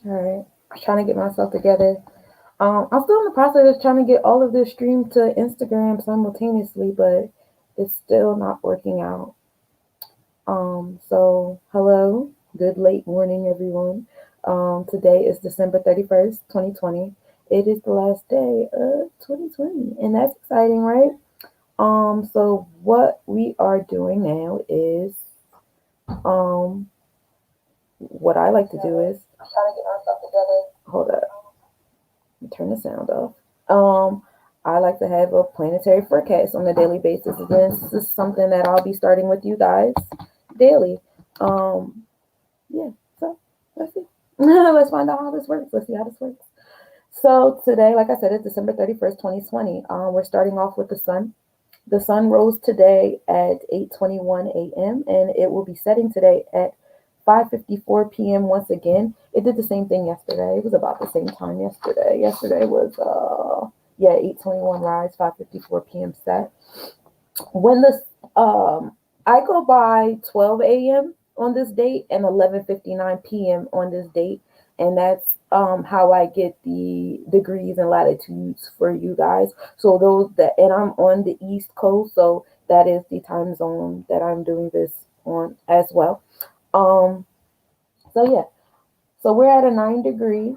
All right. I'm trying to get myself together. I'm still in the process of trying to get all of this streamed to Instagram simultaneously, but it's still not working out. So hello, good late morning, everyone. Today is December 31st, 2020. It is the last day of 2020, and that's exciting, right? So what we are doing now is, um, what I like to do is, I'm trying to get myself together. Hold up. Turn the sound off. Um, I like to have a planetary forecast on a daily basis. This is something that I'll be starting with you guys daily. Um, yeah, so let's see. Let's find out how this works. Let's see how this works. So today, like I said, it's December 31st, 2020. We're starting off with the sun. The sun rose today at 8:21 a.m. and it will be setting today at 5:54 p.m. once again. It did the same thing yesterday. It was about the same time yesterday. Yesterday was 8:21 rise, 5:54 p.m. set. When the I go by 12 a.m. on this date and 11:59 p.m. on this date, and that's how I get the degrees and latitudes for you guys. So those that, and I'm on the East Coast, so that is the time zone that I'm doing this on as well. Um, so yeah, so we're at a 9 degree,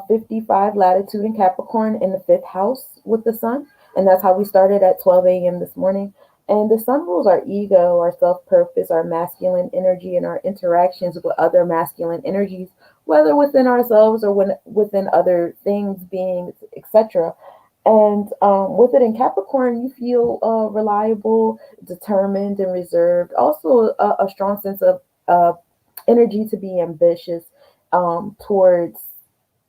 55 latitude in Capricorn in the fifth house with the sun. And that's how we started at 12 a.m. this morning. And the sun rules our ego, our self purpose, our masculine energy, and our interactions with other masculine energies, whether within ourselves or within other things, beings, etc. And with it in Capricorn, you feel reliable, determined, and reserved. Also, a strong sense of energy to be ambitious towards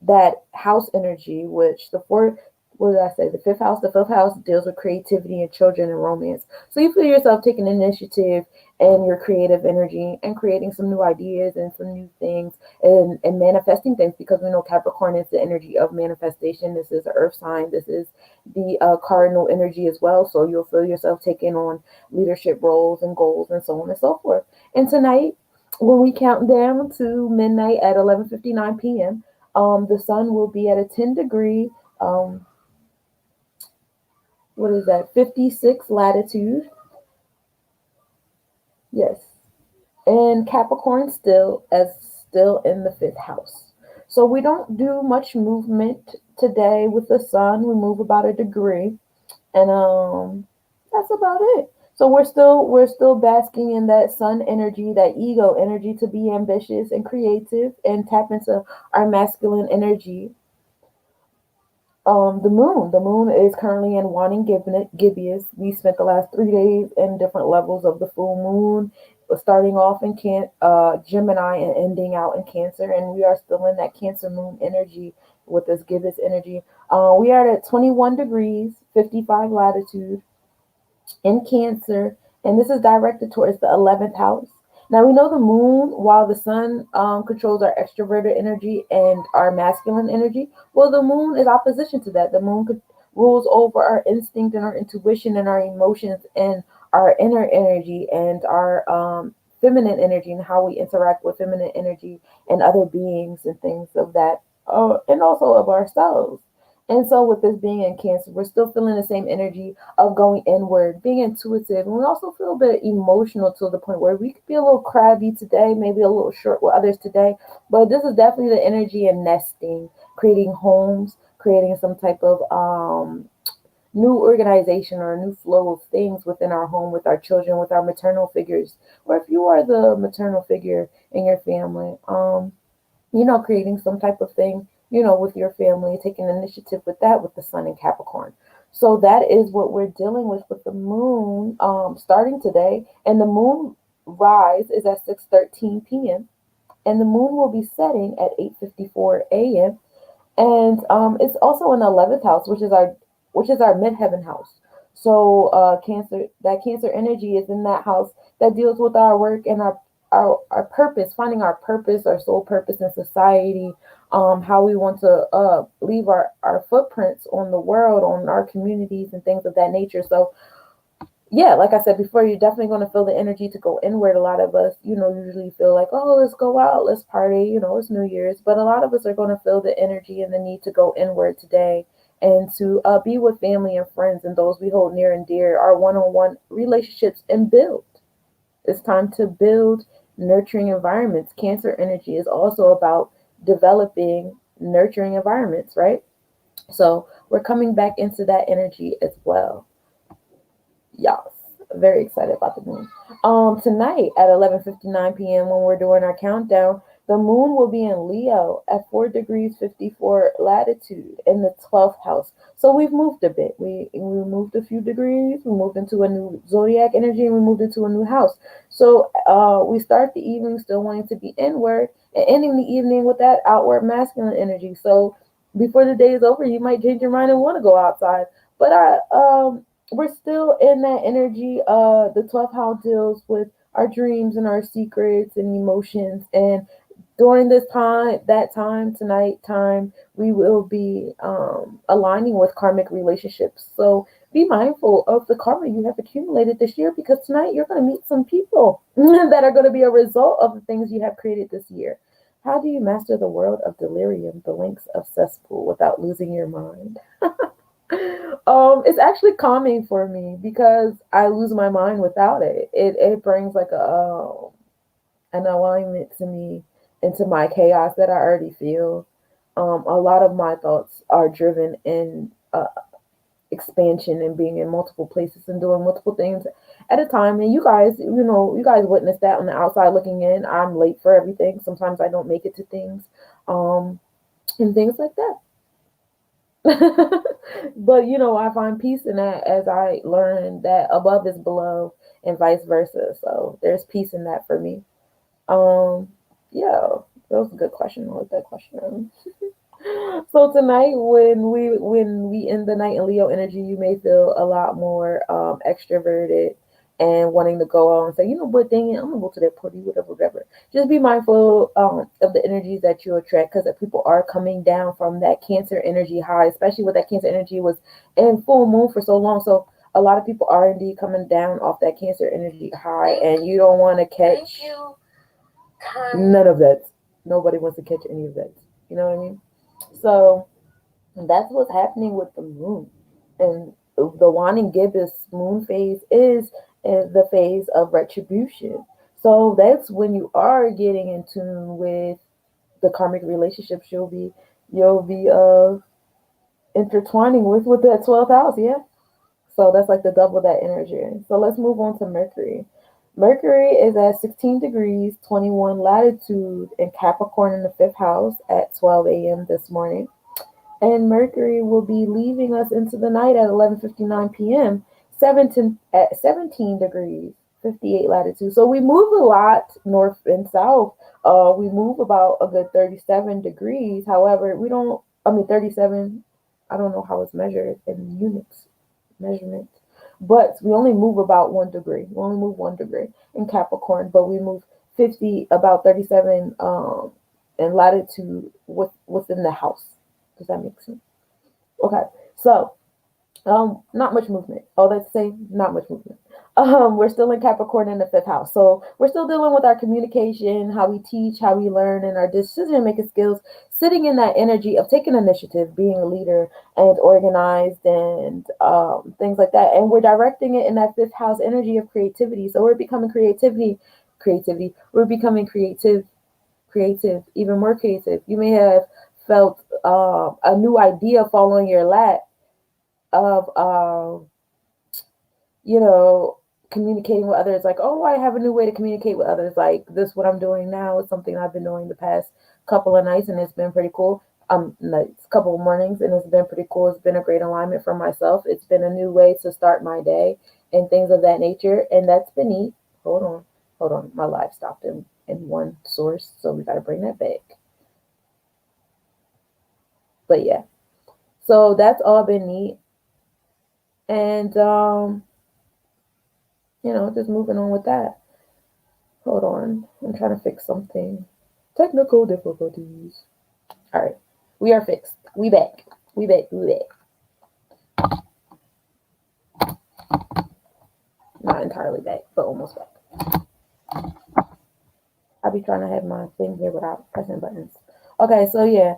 that house energy, which the fourth, what did I say? The fifth house deals with creativity and children and romance. So you feel yourself taking initiative and your creative energy and creating some new ideas and some new things and manifesting things because we know Capricorn is the energy of manifestation. This is an earth sign. This is the cardinal energy as well. So you'll feel yourself taking on leadership roles and goals and so on and so forth. And tonight, when we count down to midnight at 11:59 p.m., the sun will be at a 10 degree, um, what is that, 56 latitude. Yes. And Capricorn still in the fifth house. So we don't do much movement today with the sun. We move about a degree. And that's about it. So we're still basking in that sun energy, that ego energy to be ambitious and creative and tap into our masculine energy. The moon is currently in wanting gibbous. We spent the last 3 days in different levels of the full moon, starting off in Gemini and ending out in Cancer, and we are still in that Cancer moon energy with this gibbous energy. We are at 21 degrees, 55 latitude in Cancer, and this is directed towards the 11th house. Now we know the moon, while the sun controls our extroverted energy and our masculine energy, well, the moon is opposition to that. The moon rules over our instinct and our intuition and our emotions and our inner energy and our feminine energy and how we interact with feminine energy and other beings and things of that, and also of ourselves. And so, with this being in Cancer, we're still feeling the same energy of going inward, being intuitive, and we also feel a bit emotional to the point where we could be a little crabby today, maybe a little short with others today. But this is definitely the energy of nesting, creating homes, creating some type of new organization or a new flow of things within our home with our children, with our maternal figures, or if you are the maternal figure in your family, creating some type of thing, with your family, taking initiative with that, with the sun in Capricorn. So that is what we're dealing with the moon starting today. And the moon rise is at 6:13 p.m. And the moon will be setting at 8:54 a.m. And it's also in the 11th house, which is our midheaven house. So Cancer energy is in that house that deals with our work and our purpose, finding our purpose, our soul purpose in society, how we want to leave our footprints on the world, on our communities, and things of that nature. So yeah, like I said before, you're definitely going to feel the energy to go inward. A lot of us, usually feel like, oh, let's go out, let's party, it's New Year's. But a lot of us are going to feel the energy and the need to go inward today and to be with family and friends and those we hold near and dear, our one on one relationships, and build. It's time to build nurturing environments. Cancer energy is also about developing nurturing environments, right? So we're coming back into that energy as well. Yes, very excited about the moon. Tonight at 11:59 p.m. when we're doing our countdown, the moon will be in Leo at 4 degrees 54 latitude in the 12th house. So we've moved a bit. We moved a few degrees. We moved into a new zodiac energy, and we moved into a new house. So we start the evening still wanting to be inward and ending the evening with that outward masculine energy. So before the day is over, you might change your mind and want to go outside. But we're still in that energy. The 12th house deals with our dreams and our secrets and emotions. And during this time, that time, tonight time, we will be aligning with karmic relationships. So be mindful of the karma you have accumulated this year, because tonight you're going to meet some people that are going to be a result of the things you have created this year. How do you master the world of delirium, the links of cesspool, without losing your mind? It's actually calming for me because I lose my mind without it. It brings like an alignment to me into my chaos that I already feel. A lot of my thoughts are driven in expansion and being in multiple places and doing multiple things at a time. And you guys witness that on the outside looking in. I'm late for everything. Sometimes I don't make it to things, um, and things like that. But I find peace in that as I learn that above is below and vice versa. So there's peace in that for me. Um, yeah, that was a good question. I like that question. So tonight, when we end the night in Leo energy, you may feel a lot more extroverted and wanting to go out and say, you know what, dang it, I'm gonna go to that party, whatever, whatever. Just be mindful of the energies that you attract, because people are coming down from that Cancer energy high, especially with that Cancer energy was in full moon for so long. So a lot of people are indeed coming down off that Cancer energy high, and you don't want to catch none of that. Nobody wants to catch any of that. You know what I mean? So that's what's happening with the moon. And the waning gibbous moon phase is the phase of retribution. So that's when you are getting in tune with the karmic relationships you'll be intertwining with that 12th house, yeah. So that's like the double that energy. So let's move on to Mercury. Mercury is at 16 degrees 21 latitude in Capricorn in the fifth house at 12 a.m. this morning. And Mercury will be leaving us into the night at 11:59 p.m. 17 degrees 58 latitude. So we move a lot north and south. We move about a good 37 degrees. However, we don't. I mean 37. I don't know how it's measured in units measurement, but we only move about 1 degree. We only move 1 degree in Capricorn, but we move 50 about 37 in latitude within the house. Does that make sense? Okay, so not much movement. Oh, let's say not much movement. We're still in Capricorn in the fifth house, so we're still dealing with our communication, how we teach, how we learn, and our decision making skills. Sitting in that energy of taking initiative, being a leader, and organized, and things like that. And we're directing it in that fifth house energy of creativity. So we're becoming creativity. We're becoming creative, even more creative. You may have felt a new idea fall on your lap of you know communicating with others, like, oh, I have a new way to communicate with others, like this what I'm doing now is something I've been doing the past couple of nights, and it's been pretty cool. Nights, couple of mornings, and it's been pretty cool. It's been a great alignment for myself. It's been a new way to start my day and things of that nature, and that's been neat. Hold on, my live stopped in one source, so we got to bring that back. But yeah, so that's all been neat. And just moving on with that. Hold on. I'm trying to fix something. Technical difficulties. All right. We are fixed. We back. We back. We back. entirely back, but almost back. I be trying to have my thing here without pressing buttons. Okay, so yeah,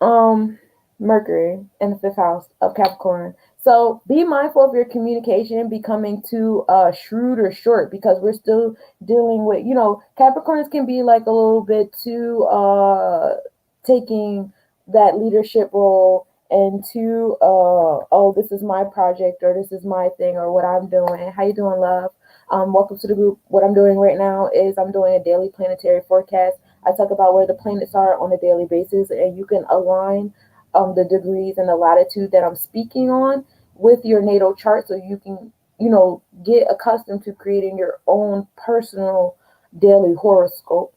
um Mercury in the fifth house of Capricorn. So be mindful of your communication becoming too shrewd or short, because we're still dealing with, Capricorns can be like a little bit too taking that leadership role, and too oh, this is my project, or this is my thing, or what I'm doing. How you doing, love? Welcome to the group. What I'm doing right now is I'm doing a daily planetary forecast. I talk about where the planets are on a daily basis, and you can align the degrees and the latitude that I'm speaking on with your natal chart, so you can, get accustomed to creating your own personal daily horoscope.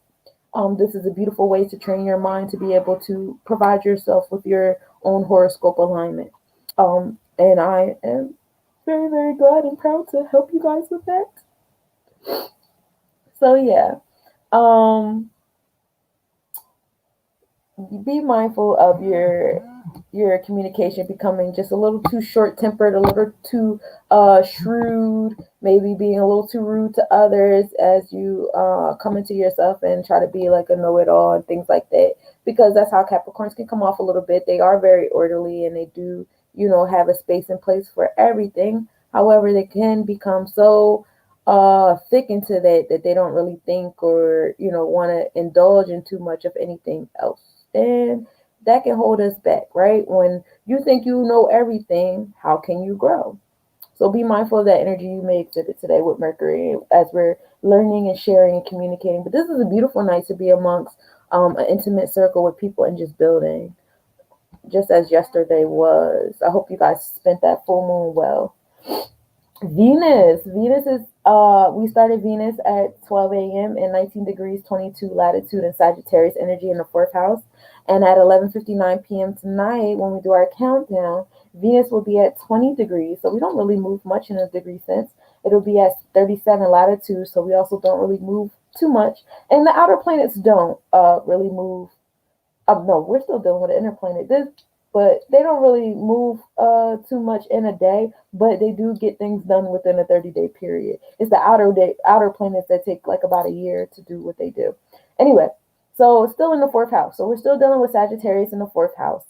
This is a beautiful way to train your mind to be able to provide yourself with your own horoscope alignment. And I am very, very glad and proud to help you guys with that. So yeah. Um, be mindful of your communication becoming just a little too short tempered, a little too shrewd, maybe being a little too rude to others as you come into yourself and try to be like a know-it-all and things like that, because that's how Capricorns can come off a little bit. They are very orderly, and they do, have a space and place for everything. However, they can become so thick into that they don't really think, or want to indulge in too much of anything else, and that can hold us back, right? When you think you know everything, how can you grow? So be mindful of that energy you may exhibit today with Mercury as we're learning and sharing and communicating. But this is a beautiful night to be amongst an intimate circle with people and just building, just as yesterday was. I hope you guys spent that full moon well. Venus is we started Venus at 12 a.m. in 19 degrees 22 latitude in Sagittarius energy in the fourth house. And at 11:59 p.m. tonight, when we do our countdown, Venus will be at 20 degrees. So we don't really move much in a degree sense. It'll be at 37 latitude, so we also don't really move too much. And the outer planets don't really move. No, we're still dealing with the inner planet. But they don't really move too much in a day, but they do get things done within a 30-day period. It's the outer planets that take like about a year to do what they do. Anyway, so it's still in the fourth house. So we're still dealing with Sagittarius in the fourth house.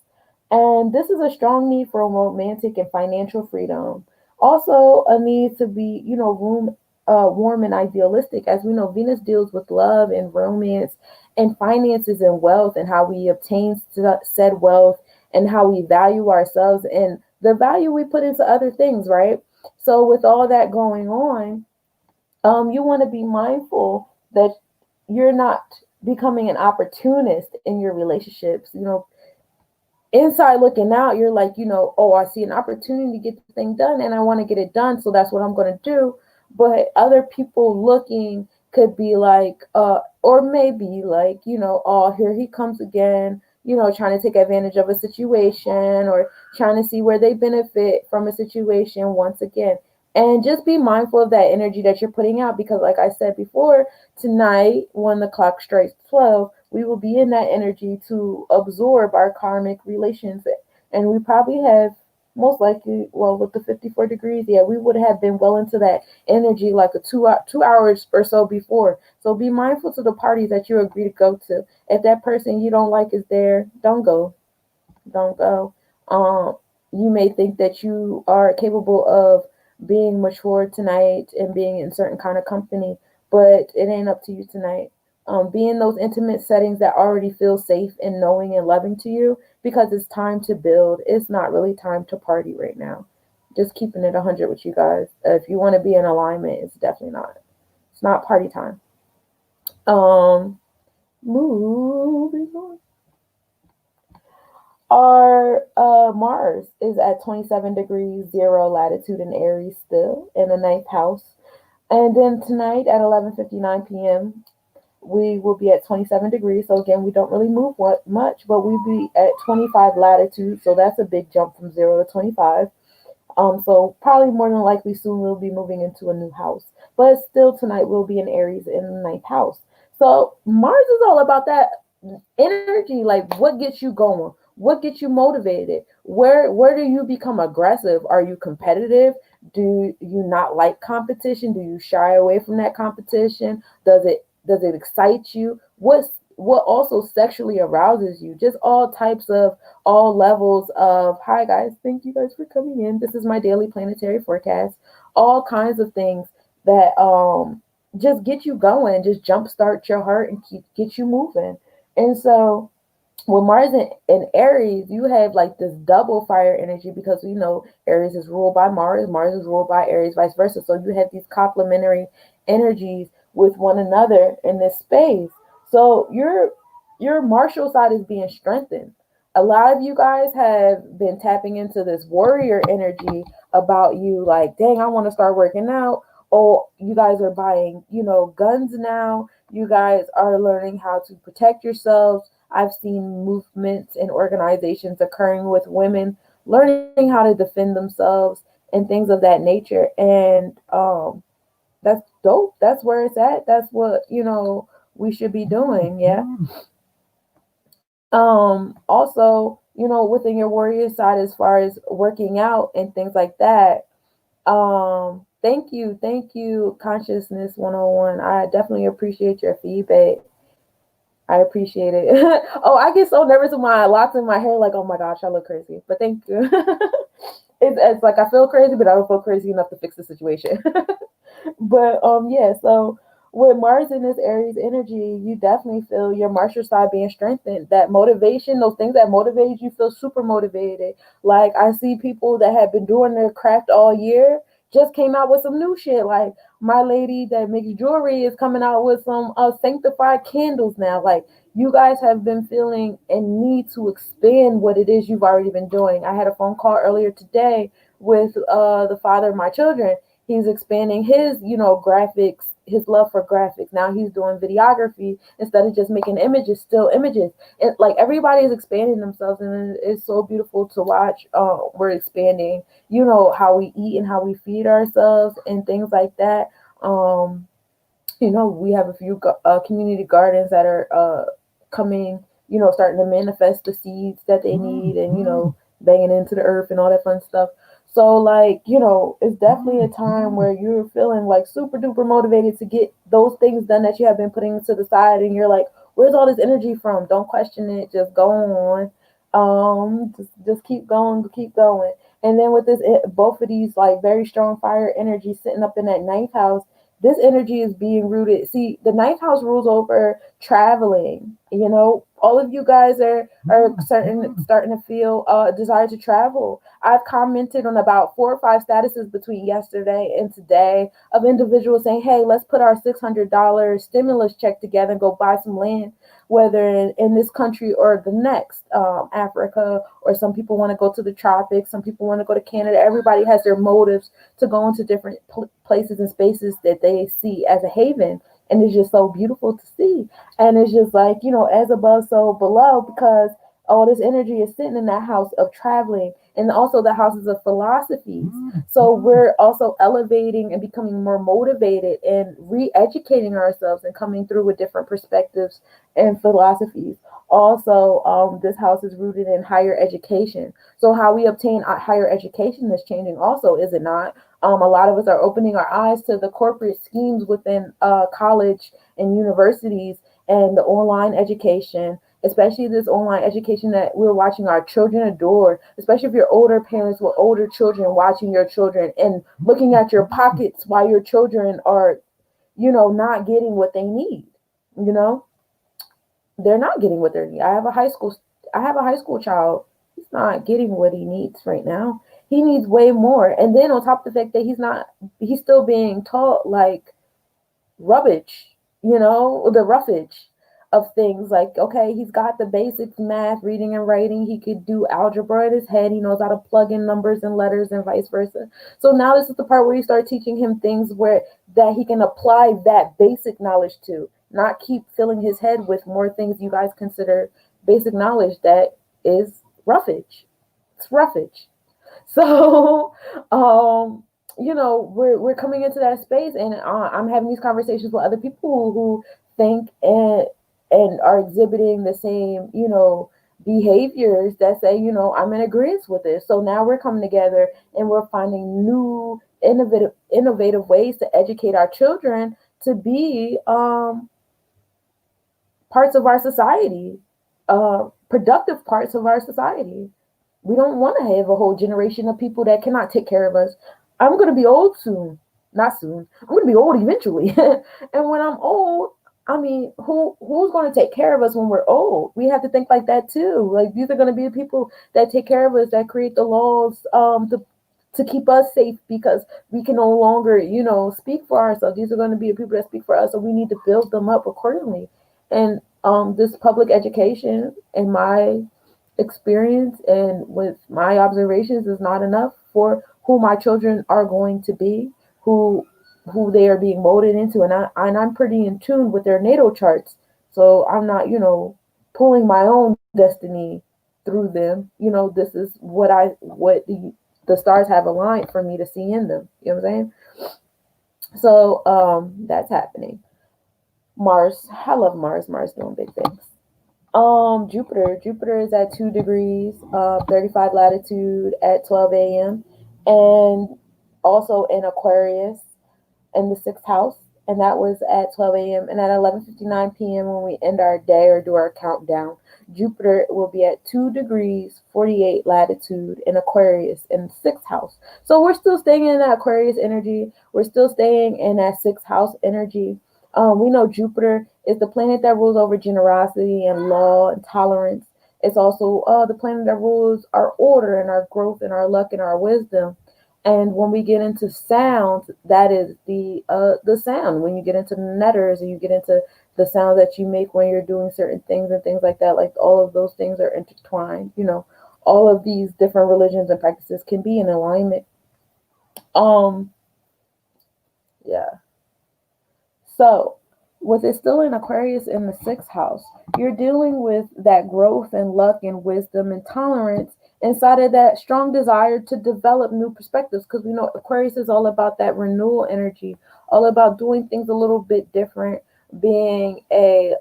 And this is a strong need for romantic and financial freedom. Also a need to be, warm and idealistic. As we know, Venus deals with love and romance and finances and wealth, and how we obtain said wealth, and how we value ourselves and the value we put into other things, right? So with all that going on, you want to be mindful that you're not becoming an opportunist in your relationships. Inside looking out, you're like, oh, I see an opportunity to get the thing done and I want to get it done, so that's what I'm going to do. But other people looking could be like, or maybe like, oh, here he comes again, trying to take advantage of a situation, or trying to see where they benefit from a situation once again. And just be mindful of that energy that you're putting out, because like I said before, tonight when the clock strikes 12, we will be in that energy to absorb our karmic relations. And we probably have, most likely, well, with the 54 degrees, yeah, we would have been well into that energy like a 2 hours or so before. So be mindful to the parties that you agree to go to. If that person you don't like is there, don't go. Don't go. You may think that you are capable of being mature tonight and being in certain kind of company, but it ain't up to you tonight. Be in those intimate settings that already feel safe and knowing and loving to you, because it's time to build. It's not really time to party right now. Just keeping it 100 with you guys. If you want to be in alignment, it's definitely not. It's not party time. Moving on. Our Mars is at 27 degrees 0 latitude in Aries still in the ninth house. And then tonight at 11:59 p.m., we will be at 27 degrees. So again, we don't really move much, but we'll be at 25 latitude. So that's a big jump from 0 to 25. So probably more than likely soon we'll be moving into a new house. But still tonight we'll be in Aries in the ninth house. So Mars is all about that energy, like what gets you going, what gets you motivated, where do you become aggressive? Are you competitive? Do you not like competition? Do you shy away from that competition? Does it excite you? What also sexually arouses you? Just all types of all levels of, hi guys, thank you guys for coming in. This is my daily planetary forecast. All kinds of things that just get you going, just jumpstart your heart and get you moving. And so with Mars in Aries, you have like this double fire energy because Aries is ruled by Mars, Mars is ruled by Aries, vice versa. So you have these complementary energies with one another in this space. So your martial side is being strengthened. A lot of you guys have been tapping into this warrior energy about you, like, dang, I want to start working out. Or you guys are buying, guns now. You guys are learning how to protect yourselves. I've seen movements and organizations occurring with women learning how to defend themselves and things of that nature. And that's dope. That's where it's at. That's what, we should be doing. Yeah. Also, within your warrior side, as far as working out and things like that, thank you, Consciousness 101. I definitely appreciate your feedback. I appreciate it. Oh, I get so nervous with my locks in my hair, like, oh my gosh, I look crazy. But thank you. It's like I feel crazy, but I don't feel crazy enough to fix the situation. But yeah, so with Mars in this Aries energy, you definitely feel your martial side being strengthened. That motivation, those things that motivate you, feel super motivated. Like I see people that have been doing their craft all year just came out with some new shit. Like my lady that makes jewelry is coming out with some sanctified candles now. Like you guys have been feeling and need to expand what it is you've already been doing. I had a phone call earlier today with the father of my children. He's expanding his, graphics, his love for graphics. Now he's doing videography instead of just making images, still images. And like everybody is expanding themselves, and it's so beautiful to watch. We're expanding, how we eat and how we feed ourselves and things like that. We have a few community gardens that are coming, starting to manifest the seeds that they need and, banging into the earth and all that fun stuff. So, like, it's definitely a time where you're feeling like super duper motivated to get those things done that you have been putting to the side. And you're like, where's all this energy from? Don't question it. Just go on. Just keep going, keep going. And then with this, both of these like very strong fire energy sitting up in that ninth house, this energy is being rooted. See, the ninth house rules over traveling. All of you guys are starting to feel a desire to travel. I've commented on about 4 or 5 statuses between yesterday and today of individuals saying, hey, let's put our $600 stimulus check together and go buy some land, whether in this country or the next, Africa, or some people want to go to the tropics, some people want to go to Canada. Everybody has their motives to go into different places and spaces that they see as a haven. And it's just so beautiful to see. And it's just like, as above, so below, because all this energy is sitting in that house of traveling and also the houses of philosophies. So we're also elevating and becoming more motivated and re-educating ourselves and coming through with different perspectives and philosophies. Also, this house is rooted in higher education. So how we obtain higher education is changing also, is it not? A lot of us are opening our eyes to the corporate schemes within college and universities and the online education, especially this online education that we're watching our children adore, especially if you're older parents with older children, watching your children and looking at your pockets while your children are, not getting what they need. You know, they're not getting what they need. I have a high school child. He's not getting what he needs right now. He needs way more. And then on top of the fact that he's still being taught like rubbish, the roughage of things. Like, okay, he's got the basics, math, reading and writing. He could do algebra in his head. He knows how to plug in numbers and letters and vice versa. So now this is the part where you start teaching him things where that he can apply that basic knowledge to, not keep filling his head with more things you guys consider basic knowledge that is roughage. It's roughage. So, we're coming into that space, and I'm having these conversations with other people who think and are exhibiting the same, behaviors that say, I'm in agreement with this. So now we're coming together and we're finding new innovative ways to educate our children to be parts of our society, productive parts of our society. We don't want to have a whole generation of people that cannot take care of us. I'm going to be old soon. Not soon. I'm going to be old eventually. And when I'm old, I mean, who's going to take care of us when we're old? We have to think like that too. Like these are going to be the people that take care of us, that create the laws to keep us safe because we can no longer, speak for ourselves. These are going to be the people that speak for us, so we need to build them up accordingly. And this public education, in my experience and with my observations, is not enough for who my children are going to be, who they are being molded into, and I'm pretty in tune with their natal charts, so I'm not pulling my own destiny through them. This is what the stars have aligned for me to see in them. You know what I'm saying? So that's happening. Mars, I love Mars. Mars doing big things. Jupiter is at 2 degrees, 35 latitude at 12 a.m. and also in Aquarius in the sixth house, and that was at 12 a.m. And at 11:59 p.m. when we end our day or do our countdown, Jupiter will be at 2 degrees 48 latitude in Aquarius in the sixth house. So we're still staying in that Aquarius energy. We're still staying in that sixth house energy. We know Jupiter is the planet that rules over generosity and law and tolerance. It's also the planet that rules our order and our growth and our luck and our wisdom. And when we get into sound, that is the sound. When you get into letters and you get into the sound that you make when you're doing certain things and things like that, like all of those things are intertwined. All of these different religions and practices can be in alignment. Um, yeah. So, with it still in Aquarius in the sixth house, you're dealing with that growth and luck and wisdom and tolerance inside of that strong desire to develop new perspectives. Because we know Aquarius is all about that renewal energy, all about doing things a little bit different, being a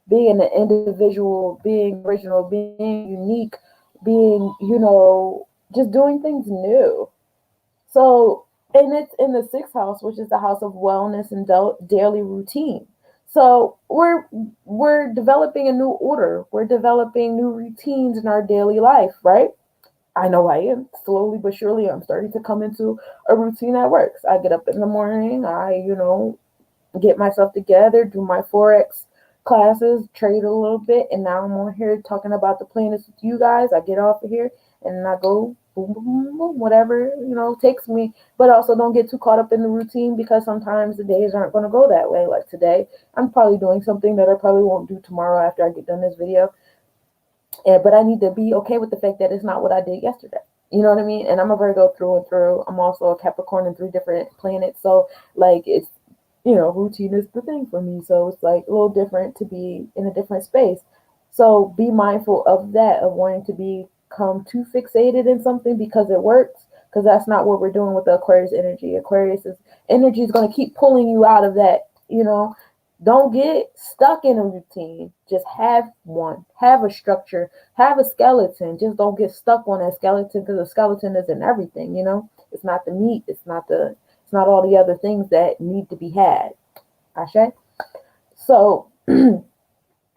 being an individual, being original, being unique, being just doing things new. So, and it's in the sixth house, which is the house of wellness and daily routine. So we're developing a new order. We're developing new routines in our daily life, right? I know I am. Slowly but surely, I'm starting to come into a routine that works. I get up in the morning. I get myself together, do my forex classes, trade a little bit, and now I'm on here talking about the planets with you guys. I get off of here and I go boom, boom, boom, boom, whatever takes me. But also don't get too caught up in the routine because sometimes the days aren't going to go that way. Like today, I'm probably doing something that I probably won't do tomorrow after I get done this video. But I need to be okay with the fact that it's not what I did yesterday. You know what I mean? And I'm a Virgo through and through. I'm also a Capricorn in 3 different planets. So like it's routine is the thing for me. So it's like a little different to be in a different space. So be mindful of that, of wanting to become too fixated in something because it works, because that's not what we're doing with the Aquarius energy. Aquarius energy is going to keep pulling you out of that. Don't get stuck in a routine. Just have one. Have a structure. Have a skeleton. Just don't get stuck on that skeleton because the skeleton isn't everything. It's not the meat. It's not all the other things that need to be had. Ashe? So you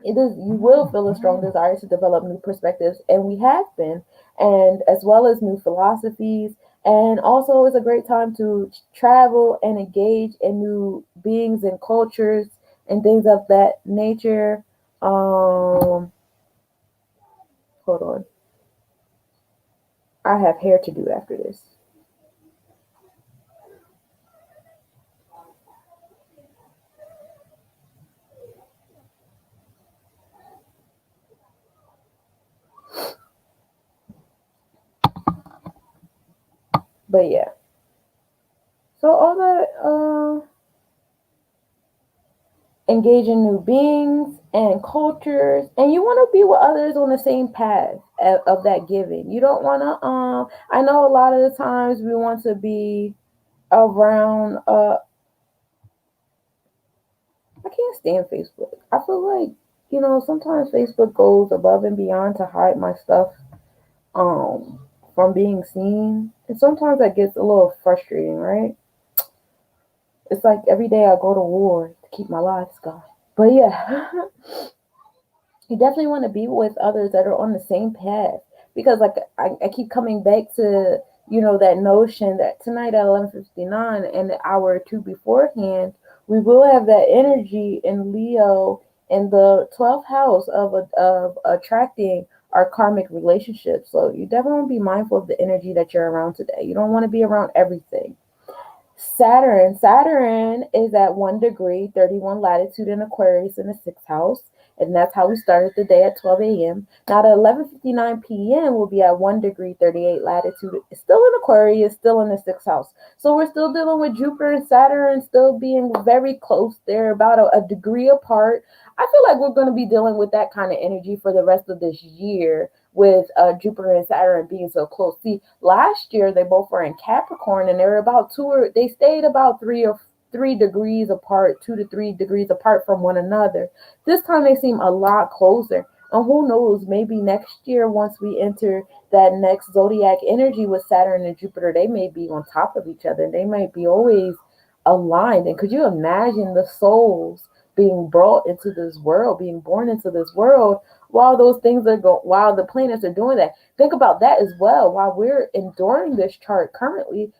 will feel a strong desire to develop new perspectives, and we have been, and as well as new philosophies. And also it's a great time to travel and engage in new beings and cultures and things of that nature. Hold on. I have hair to do after this. But yeah. So all that engage in new beings and cultures, and you want to be with others on the same path of that giving. You don't want to I know a lot of the times we want to be around I can't stand Facebook. I feel like sometimes Facebook goes above and beyond to hide my stuff um from being seen. And sometimes that gets a little frustrating, right? It's like every day I go to war to keep my lights going. But yeah, you definitely want to be with others that are on the same path, because like I keep coming back to, that notion that tonight at 11:59 and the hour or two beforehand, we will have that energy in Leo in the 12th house of attracting our karmic relationships. So you definitely want to be mindful of the energy that you're around today. You don't want to be around everything. Saturn is at 1 degree, 31 latitude in Aquarius in the sixth house. And that's how we started the day at 12 a.m. Now, at 11:59 p.m., we'll be at 1 degree, 38 latitude. It's still in Aquarius, still in the sixth house. So we're still dealing with Jupiter and Saturn still being very close. They're about a degree apart. I feel like we're going to be dealing with that kind of energy for the rest of this year, with Jupiter and Saturn being so close. See, last year they both were in Capricorn, and they were about they stayed about 3 degrees apart, 2 to 3 degrees apart from one another. This time they seem a lot closer. And who knows, maybe next year, once we enter that next zodiac energy with Saturn and Jupiter, they may be on top of each other. They might be always aligned. And could you imagine the souls being brought into this world, being born into this world, while those things are going, while the planets are doing that? Think about that as well. While we're enduring this chart currently,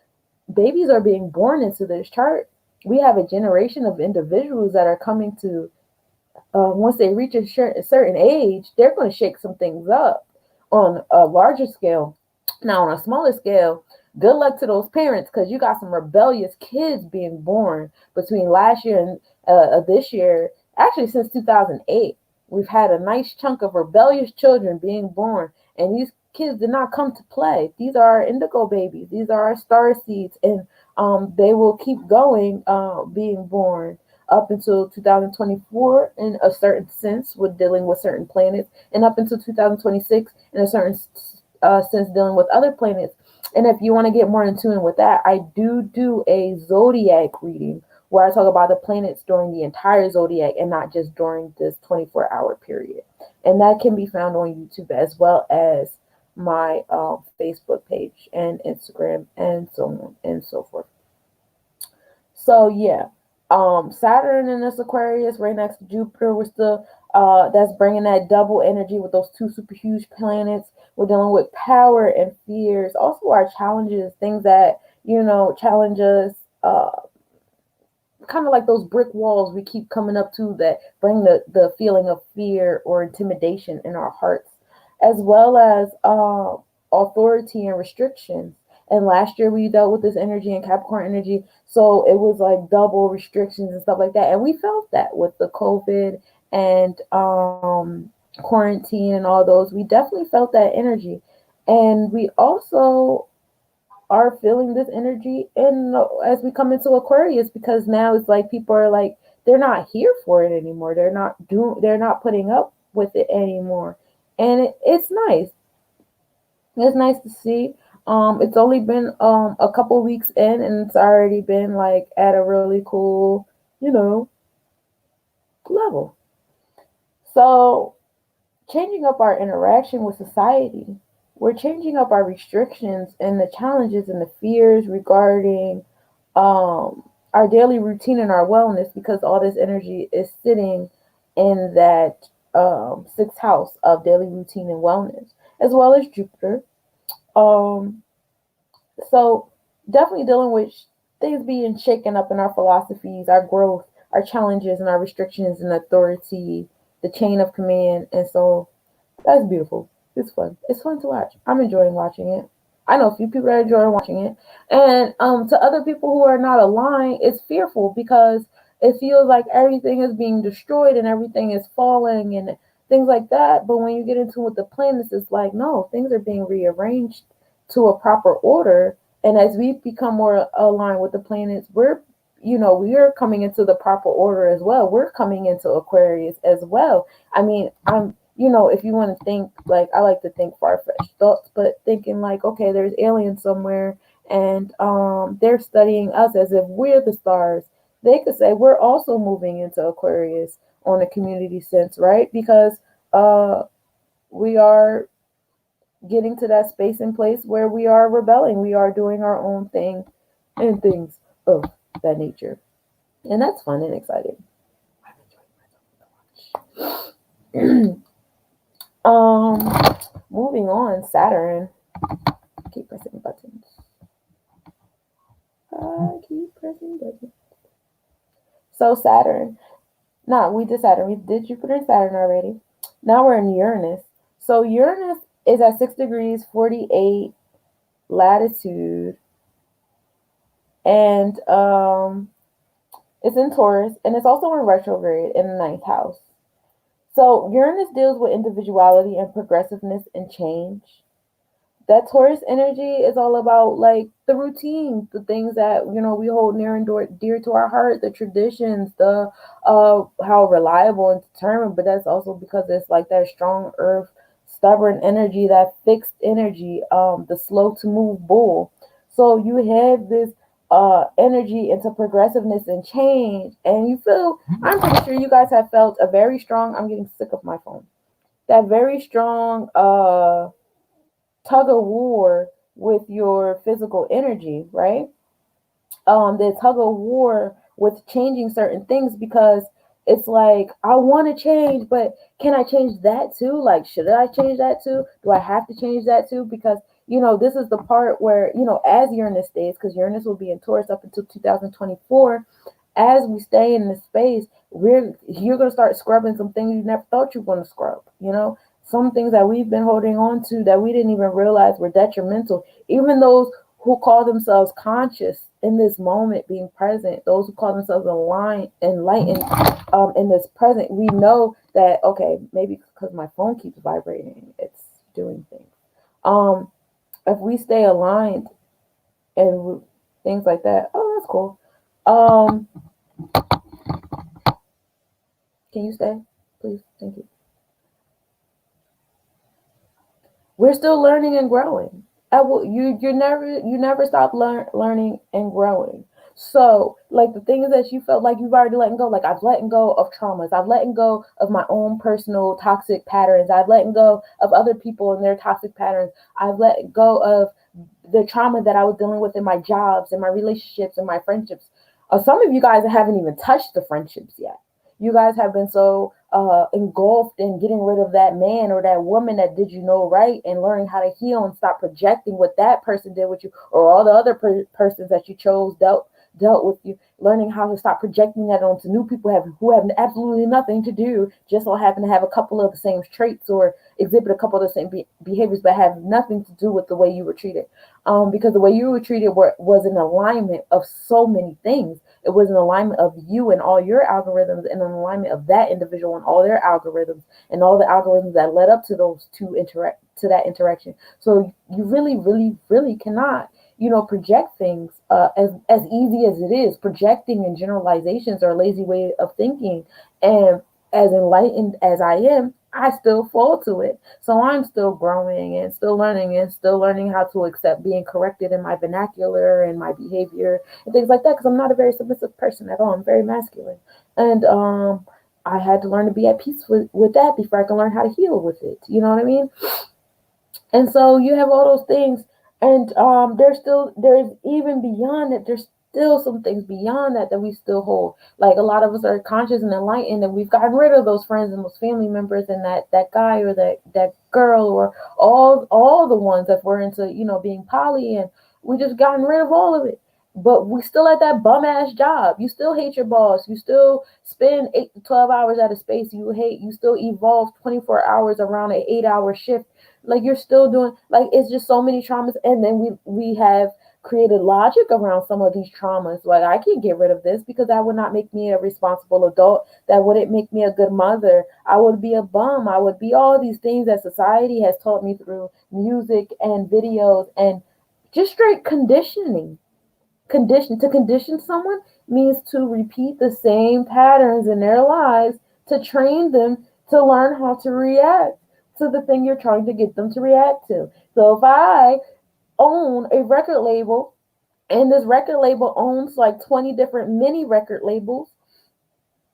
babies are being born into this chart. We have a generation of individuals that are coming to, once they reach a certain age, they're going to shake some things up on a larger scale. Now, on a smaller scale, good luck to those parents, because you got some rebellious kids being born between last year and this year. Actually, since 2008, we've had a nice chunk of rebellious children being born, and these kids did not come to play. These are our indigo babies. These are our star seeds, and they will keep going, being born up until 2024 in a certain sense with dealing with certain planets, and up until 2026 in a certain sense dealing with other planets. And if you want to get more in tune with that, I do a zodiac reading where I talk about the planets during the entire zodiac and not just during this 24-hour period. And that can be found on YouTube as well as my Facebook page and Instagram and so on and so forth. So yeah, Saturn in this Aquarius right next to Jupiter. We're still that's bringing that double energy with those two super huge planets. We're dealing with power and fears, also our challenges, things that challenge us. Kind of like those brick walls we keep coming up to that bring the feeling of fear or intimidation in our hearts, as well as authority and restrictions. And last year we dealt with this energy and Capricorn energy, so it was like double restrictions and stuff like that. And we felt that with the COVID and quarantine and all those. We definitely felt that energy. And we also are feeling this energy in as we come into Aquarius, because now it's like people are like, they're not here for it anymore. They're not putting up with it anymore. And it's nice. It's nice to see. It's only been a couple weeks in, and it's already been like at a really cool, level. So changing up our interaction with society, we're changing up our restrictions and the challenges and the fears regarding our daily routine and our wellness, because all this energy is sitting in that sixth house of daily routine and wellness, as well as Jupiter. Um, so definitely dealing with things being shaken up in our philosophies, our growth, our challenges, and our restrictions and authority, the chain of command, and so that's beautiful. It's fun. It's fun to watch. I'm enjoying watching it. I know a few people that enjoy watching it. And to other people who are not aligned, it's fearful because it feels like everything is being destroyed and everything is falling and things like that. But when you get into with the planets, it's like, no, things are being rearranged to a proper order. And as we become more aligned with the planets, we're coming into the proper order as well. We're coming into Aquarius as well. I mean, if you want to think, like, I like to think far-fetched thoughts, but thinking like, okay, there's aliens somewhere, and they're studying us as if we're the stars. They could say we're also moving into Aquarius on a community sense, right? Because we are getting to that space and place where we are rebelling. We are doing our own thing and things of that nature. And that's fun and exciting. um, moving on, Saturn. Keep pressing buttons. I keep pressing buttons. So Saturn. Nah, we did Saturn. We did Jupiter and Saturn already. Now we're in Uranus. So Uranus is at 6 degrees 48 latitude, and it's in Taurus, and it's also in retrograde in the ninth house. So Uranus deals with individuality and progressiveness and change. That Taurus energy is all about like the routines, the things that we hold near and dear to our heart, the traditions, the how reliable and determined. But that's also because it's like that strong earth, stubborn energy, that fixed energy, the slow to move bull. So you have this energy into progressiveness and change, and you feel. I'm pretty sure you guys have felt a very strong. I'm getting sick of my phone. That very strong tug of war with your physical energy, right? The tug of war with changing certain things, because it's like I want to change, but can I change that too? Like, should I change that too? Do I have to change that too? Because this is the part where as Uranus stays, because Uranus will be in Taurus up until 2024. As we stay in this space, you're gonna start scrubbing some things you never thought you were gonna scrub. Some things that we've been holding on to that we didn't even realize were detrimental. Even those who call themselves conscious in this moment, being present, those who call themselves enlightened, in this present, we know that okay, maybe because my phone keeps vibrating, it's doing things. Um, if we stay aligned and things like that, oh, that's cool. Um, can you stay, please? Thank you. We're still learning and growing. You never stop learning and growing. So like the things that you felt like you've already let go, like I've let go of traumas, I've let go of my own personal toxic patterns, I've let go of other people and their toxic patterns, I've let go of the trauma that I was dealing with in my jobs and my relationships and my friendships. Some of you guys haven't even touched the friendships yet. You guys have been so engulfed in getting rid of that man or that woman that did you no right, and learning how to heal and stop projecting what that person did with you, or all the other persons that you chose dealt with you, learning how to stop projecting that onto new people who have absolutely nothing to do, just so happen to have a couple of the same traits or exhibit a couple of the same behaviors, but have nothing to do with the way you were treated. Because the way you were treated was an alignment of so many things. It was an alignment of you and all your algorithms, and an alignment of that individual and all their algorithms, and all the algorithms that led up to those two interact to that interaction. So you really, really, really cannot, project things as easy as it is. Projecting and generalizations are a lazy way of thinking. And as enlightened as I am, I still fall to it. So I'm still growing and still learning how to accept being corrected in my vernacular and my behavior and things like that. Because I'm not a very submissive person at all. I'm very masculine, and I had to learn to be at peace with that before I can learn how to heal with it. You know what I mean? And so you have all those things, and there's even beyond that. There's still some things beyond that we still hold. Like a lot of us are conscious and enlightened, and we've gotten rid of those friends and those family members and that guy or that girl, or all the ones that were into being poly, and we just gotten rid of all of it. But we still at that bum ass job. You still hate your boss. You still spend 8 to 12 hours at a space you hate. You still evolve 24 hours around an 8 hour shift. Like you're still doing, like it's just so many traumas. And then we have created logic around some of these traumas. Like I can't get rid of this because that would not make me a responsible adult. That wouldn't make me a good mother. I would be a bum. I would be all these things that society has taught me through music and videos and just straight conditioning. To condition someone means to repeat the same patterns in their lives, to train them to learn how to react to the thing you're trying to get them to react to. So if I own a record label, and this record label owns like 20 different mini record labels,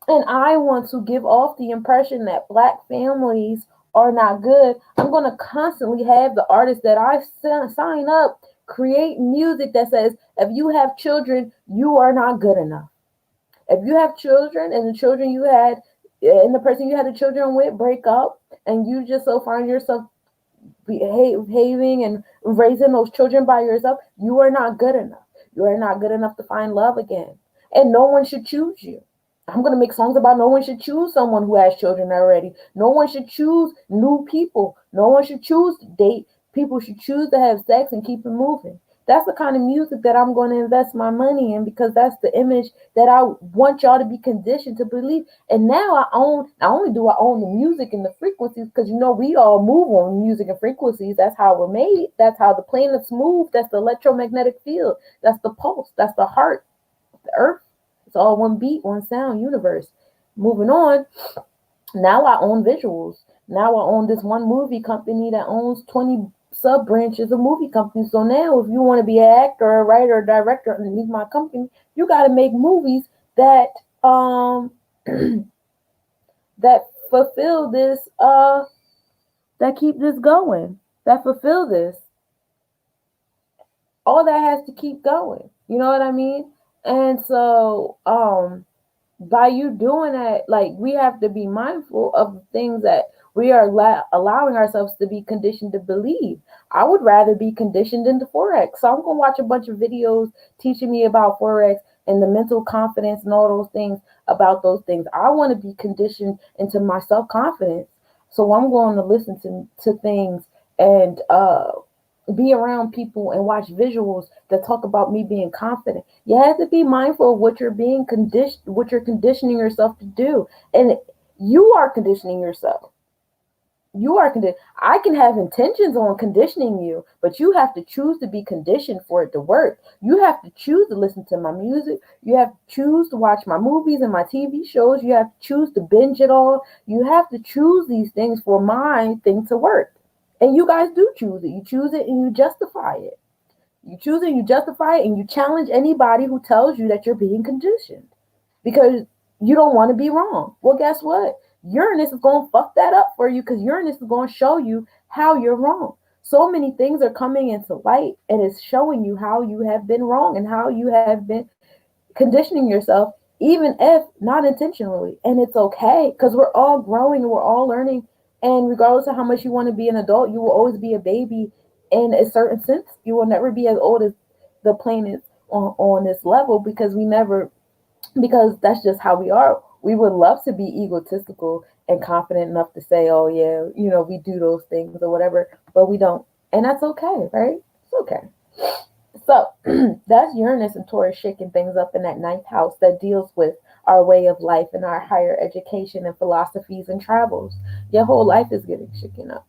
and I want to give off the impression that black families are not good, I'm going to constantly have the artists that I sign up create music that says, if you have children, you are not good enough. If you have children and the children you had and the person you had the children with break up, and you just so find yourself behaving and raising those children by yourself, you are not good enough. You are not good enough to find love again. And no one should choose you. I'm going to make songs about no one should choose someone who has children already. No one should choose new people. No one should choose to date. People should choose to have sex and keep it moving. That's the kind of music that I'm going to invest my money in, because that's the image that I want y'all to be conditioned to believe. And now I own, not only do I own the music and the frequencies, because we all move on music and frequencies. That's how we're made. That's how the planets move. That's the electromagnetic field. That's the pulse. That's the heart, the earth. It's all one beat, one sound, universe. Moving on. Now I own visuals. Now I own this one movie company that owns 20 sub branches of movie companies. So now if you want to be an actor, a writer, a director underneath my company, you got to make movies that that fulfill this that keep this going, that fulfill this. All that has to keep going. You know what I mean? And so by you doing that, like, we have to be mindful of the things that we are allowing ourselves to be conditioned to believe. I would rather be conditioned into Forex. So I'm going to watch a bunch of videos teaching me about Forex and the mental confidence and all those things about those things. I want to be conditioned into my self-confidence. So I'm going to listen to things and be around people and watch visuals that talk about me being confident. You have to be mindful of what you're being conditioned, what you're conditioning yourself to do. And you are conditioning yourself. You are conditioned. I can have intentions on conditioning you, but you have to choose to be conditioned for it to work. You have to choose to listen to my music. You have to choose to watch my movies and my TV shows. You have to choose to binge it all. You have to choose these things for my thing to work. And you guys do choose it. You choose it and you justify it. You choose it, you justify it, and you challenge anybody who tells you that you're being conditioned because you don't want to be wrong. Well, guess what? Uranus is going to fuck that up for you, because Uranus is going to show you how you're wrong. So many things are coming into light, and it's showing you how you have been wrong and how you have been conditioning yourself, even if not intentionally. And it's okay, because we're all growing and we're all learning. And regardless of how much you want to be an adult, you will always be a baby in a certain sense. You will never be as old as the planets on this level, because that's just how we are. We would love to be egotistical and confident enough to say, oh yeah, we do those things or whatever, but we don't. And that's okay, right? It's okay. So that's Uranus and Taurus shaking things up in that ninth house that deals with our way of life and our higher education and philosophies and travels. Your whole life is getting shaken up.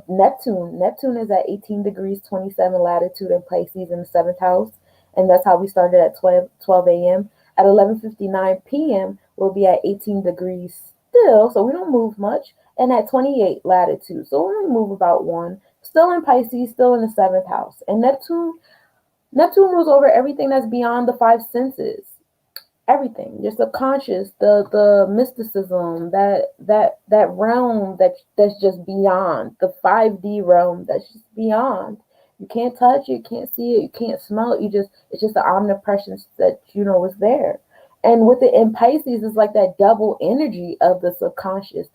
Neptune is at 18 degrees 27 latitude in Pisces in the seventh house, and that's how we started at 12 a.m. At 11:59 p.m. we'll be at 18 degrees still, so we don't move much, and at 28 latitude, so we only move about one. Still in Pisces, still in the seventh house, and Neptune rules over everything that's beyond the five senses. Everything, your subconscious, the mysticism, that realm that's just beyond the 5D realm, that's just beyond. You can't touch it, you can't see it, you can't smell it. It's just the omnipresence that is there. And with it in Pisces, it's like that double energy of the subconscious,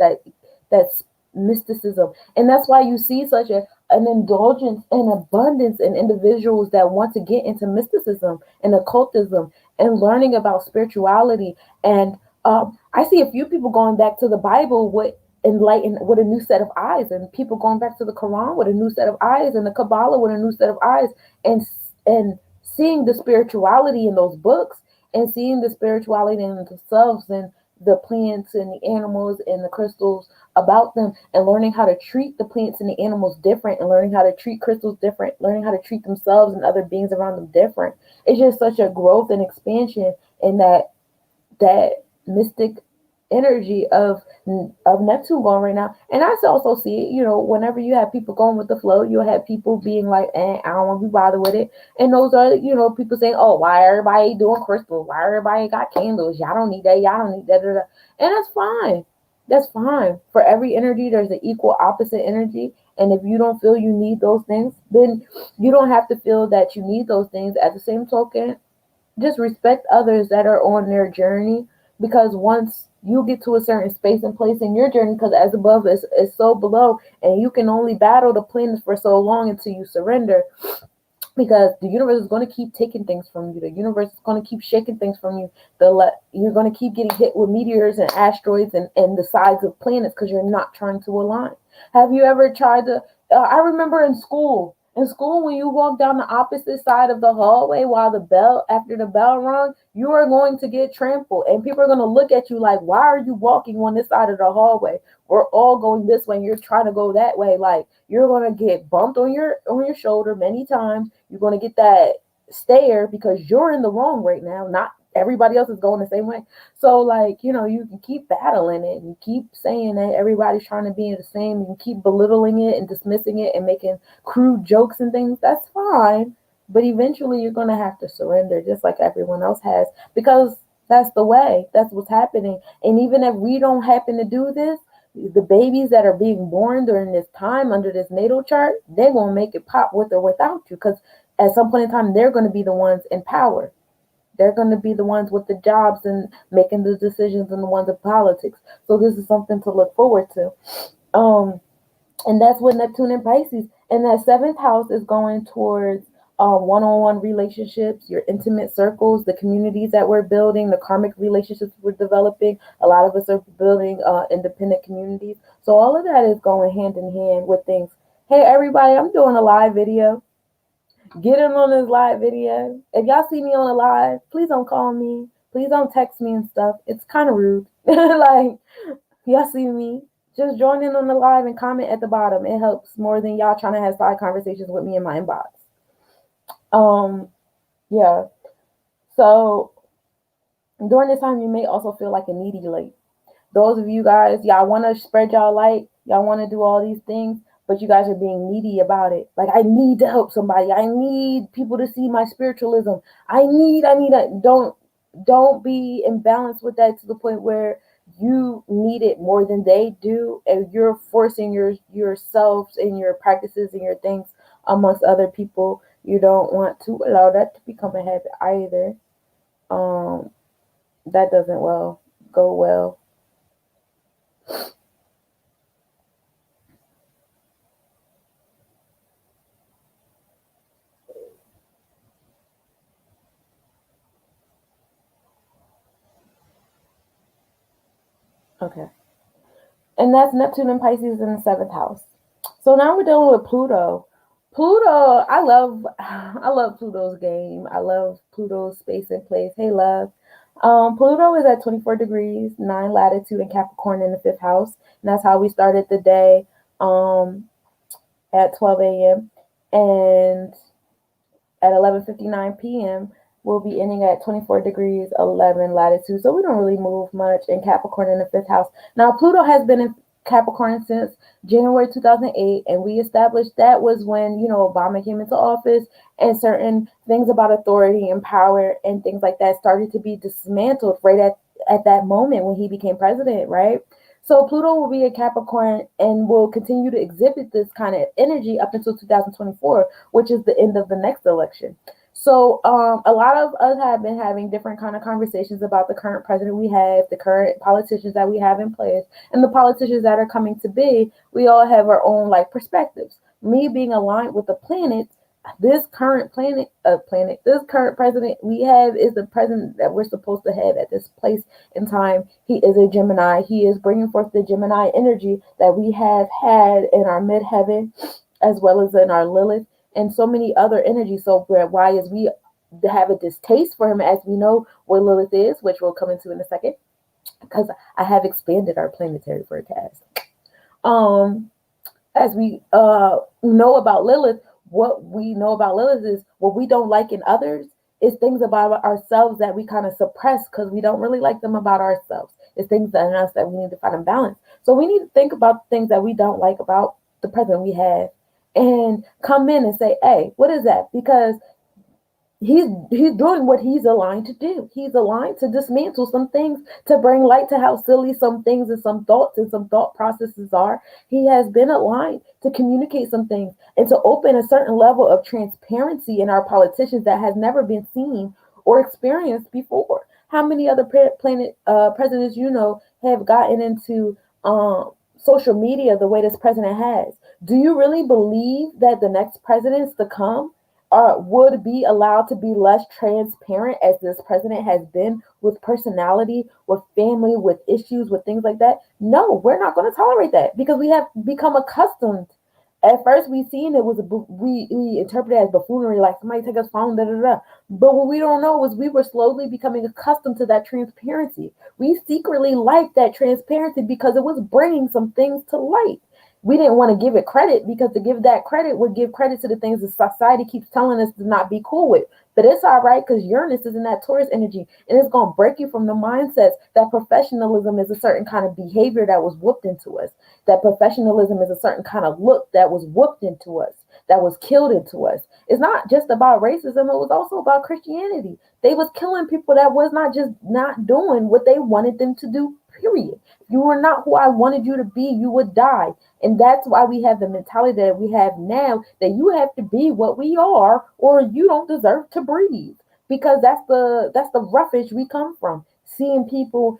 that's mysticism, and that's why you see such an indulgence and abundance in individuals that want to get into mysticism and occultism and learning about spirituality. And I see a few people going back to the Bible with a new set of eyes, and people going back to the Quran with a new set of eyes, and the Kabbalah with a new set of eyes, and seeing the spirituality in those books, and seeing the spirituality in themselves, and the plants and the animals and the crystals about them, and learning how to treat the plants and the animals different, and learning how to treat crystals different, learning how to treat themselves and other beings around them different. It's just such a growth and expansion in that mystic energy of Neptune going right now. And I also see it, whenever you have people going with the flow, you'll have people being like, I don't want to be bothered with it. And those are, people saying, oh, why everybody doing crystals? Why everybody got candles? Y'all don't need that. Y'all don't need that. And that's fine. That's fine. For every energy, there's an equal opposite energy. And if you don't feel you need those things, then you don't have to feel that you need those things. At the same token, just respect others that are on their journey, because once you get to a certain space and place in your journey, because as above is so below, and you can only battle the planets for so long until you surrender, because the universe is going to keep taking things from you. The universe is going to keep shaking things from you. You're going to keep getting hit with meteors and asteroids and the sides of planets because you're not trying to align. Have you ever tried to? I remember in school. In school, when you walk down the opposite side of the hallway while after the bell rung, you are going to get trampled, and people are going to look at you like, "Why are you walking on this side of the hallway? We're all going this way, and you're trying to go that way." Like, you're going to get bumped on your shoulder many times. You're going to get that stare because you're in the wrong right now. Not everybody else is going the same way. So, like, you can keep battling it and keep saying that everybody's trying to be the same, and keep belittling it and dismissing it and making crude jokes and things. That's fine. But eventually you're going to have to surrender just like everyone else has, because that's the way. That's what's happening. And even if we don't happen to do this, the babies that are being born during this time under this natal chart, they're going to make it pop with or without you, because at some point in time, they're going to be the ones in power. They're going to be the ones with the jobs and making the decisions, and the ones in politics. So this is something to look forward to. Um, and that's with Neptune and Pisces. And that seventh house is going towards one-on-one relationships, your intimate circles, the communities that we're building, the karmic relationships we're developing. A lot of us are building independent communities. So all of that is going hand in hand with things. Hey, everybody, I'm doing a live video. Get in on this live video. If y'all see me on a live, please don't call me. Please don't text me and stuff. It's kind of rude. Like, y'all see me, just join in on the live and comment at the bottom. It helps more than y'all trying to have side conversations with me in my inbox. Yeah. So during this time, you may also feel like a needy late. Those of you guys, y'all want to spread y'all light, y'all want to do all these things, but you guys are being needy about it. Like, I need to help somebody. I need people to see my spiritualism. I need a, don't be imbalanced with that to the point where you need it more than they do, and you're forcing yourselves and your practices and your things amongst other people. You don't want to allow that to become a habit either. That doesn't go well. Okay. And that's Neptune and Pisces in the seventh house. So now we're dealing with Pluto. Pluto, I love Pluto's game. I love Pluto's space and place. Hey, love. Pluto is at 24 degrees, 9 latitude in Capricorn in the fifth house. And that's how we started the day at 12 a.m. And at 11:59 p.m. we'll be ending at 24 degrees 11 latitude. So we don't really move much in Capricorn in the fifth house. Now, Pluto has been in Capricorn since January 2008, and we established that was when, Obama came into office, and certain things about authority and power and things like that started to be dismantled right at that moment when he became president, right? So Pluto will be a Capricorn and will continue to exhibit this kind of energy up until 2024, which is the end of the next election. So a lot of us have been having different kind of conversations about the current president we have, the current politicians that we have in place, and the politicians that are coming to be. We all have our own perspectives. Me being aligned with the planets, this current this current president we have is the president that we're supposed to have at this place in time. He is a Gemini. He is bringing forth the Gemini energy that we have had in our midheaven, as well as in our Lilith, and so many other energies. So why is we have a distaste for him, as we know what Lilith is, which we'll come into in a second, because I have expanded our planetary forecast. As we know about Lilith, what we know about Lilith is what we don't like in others is things about ourselves that we kind of suppress because we don't really like them about ourselves. It's things in us that we need to find in balance. So we need to think about the things that we don't like about the president we have and come in and say, hey, what is that? Because he's doing what he's aligned to do. He's aligned to dismantle some things, to bring light to how silly some things and some thoughts and some thought processes are. He has been aligned to communicate some things and to open a certain level of transparency in our politicians that has never been seen or experienced before. How many other planet presidents have gotten into social media the way this president has? Do you really believe that the next presidents to come would be allowed to be less transparent as this president has been, with personality, with family, with issues, with things like that? No, we're not going to tolerate that because we have become accustomed. At first, we seen it was we interpreted it as buffoonery, like somebody take us phone, da da da. But what we don't know is we were slowly becoming accustomed to that transparency. We secretly liked that transparency because it was bringing some things to light. We didn't want to give it credit because to give that credit would give credit to the things that society keeps telling us to not be cool with. But it's all right because Uranus is in that Taurus energy and it's going to break you from the mindsets that professionalism is a certain kind of behavior that was whooped into us, that professionalism is a certain kind of look that was whooped into us, that was killed into us. It's not just about racism, it was also about Christianity. They was killing people that was not just not doing what they wanted them to do, period. If you were not who I wanted you to be, you would die. And that's why we have the mentality that we have now, that you have to be what we are or you don't deserve to breathe. Because that's the roughage we come from. Seeing people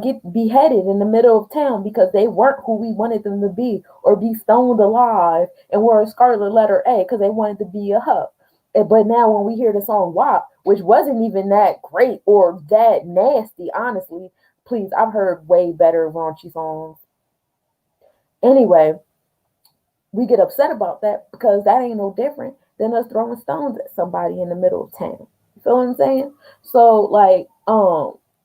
get beheaded in the middle of town because they weren't who we wanted them to be, or be stoned alive and wear a scarlet letter A because they wanted to be a hub. But now when we hear the song WAP, which wasn't even that great or that nasty, honestly, please, I've heard way better raunchy songs. Anyway, we get upset about that because that ain't no different than us throwing stones at somebody in the middle of town. You feel what I'm saying? So like,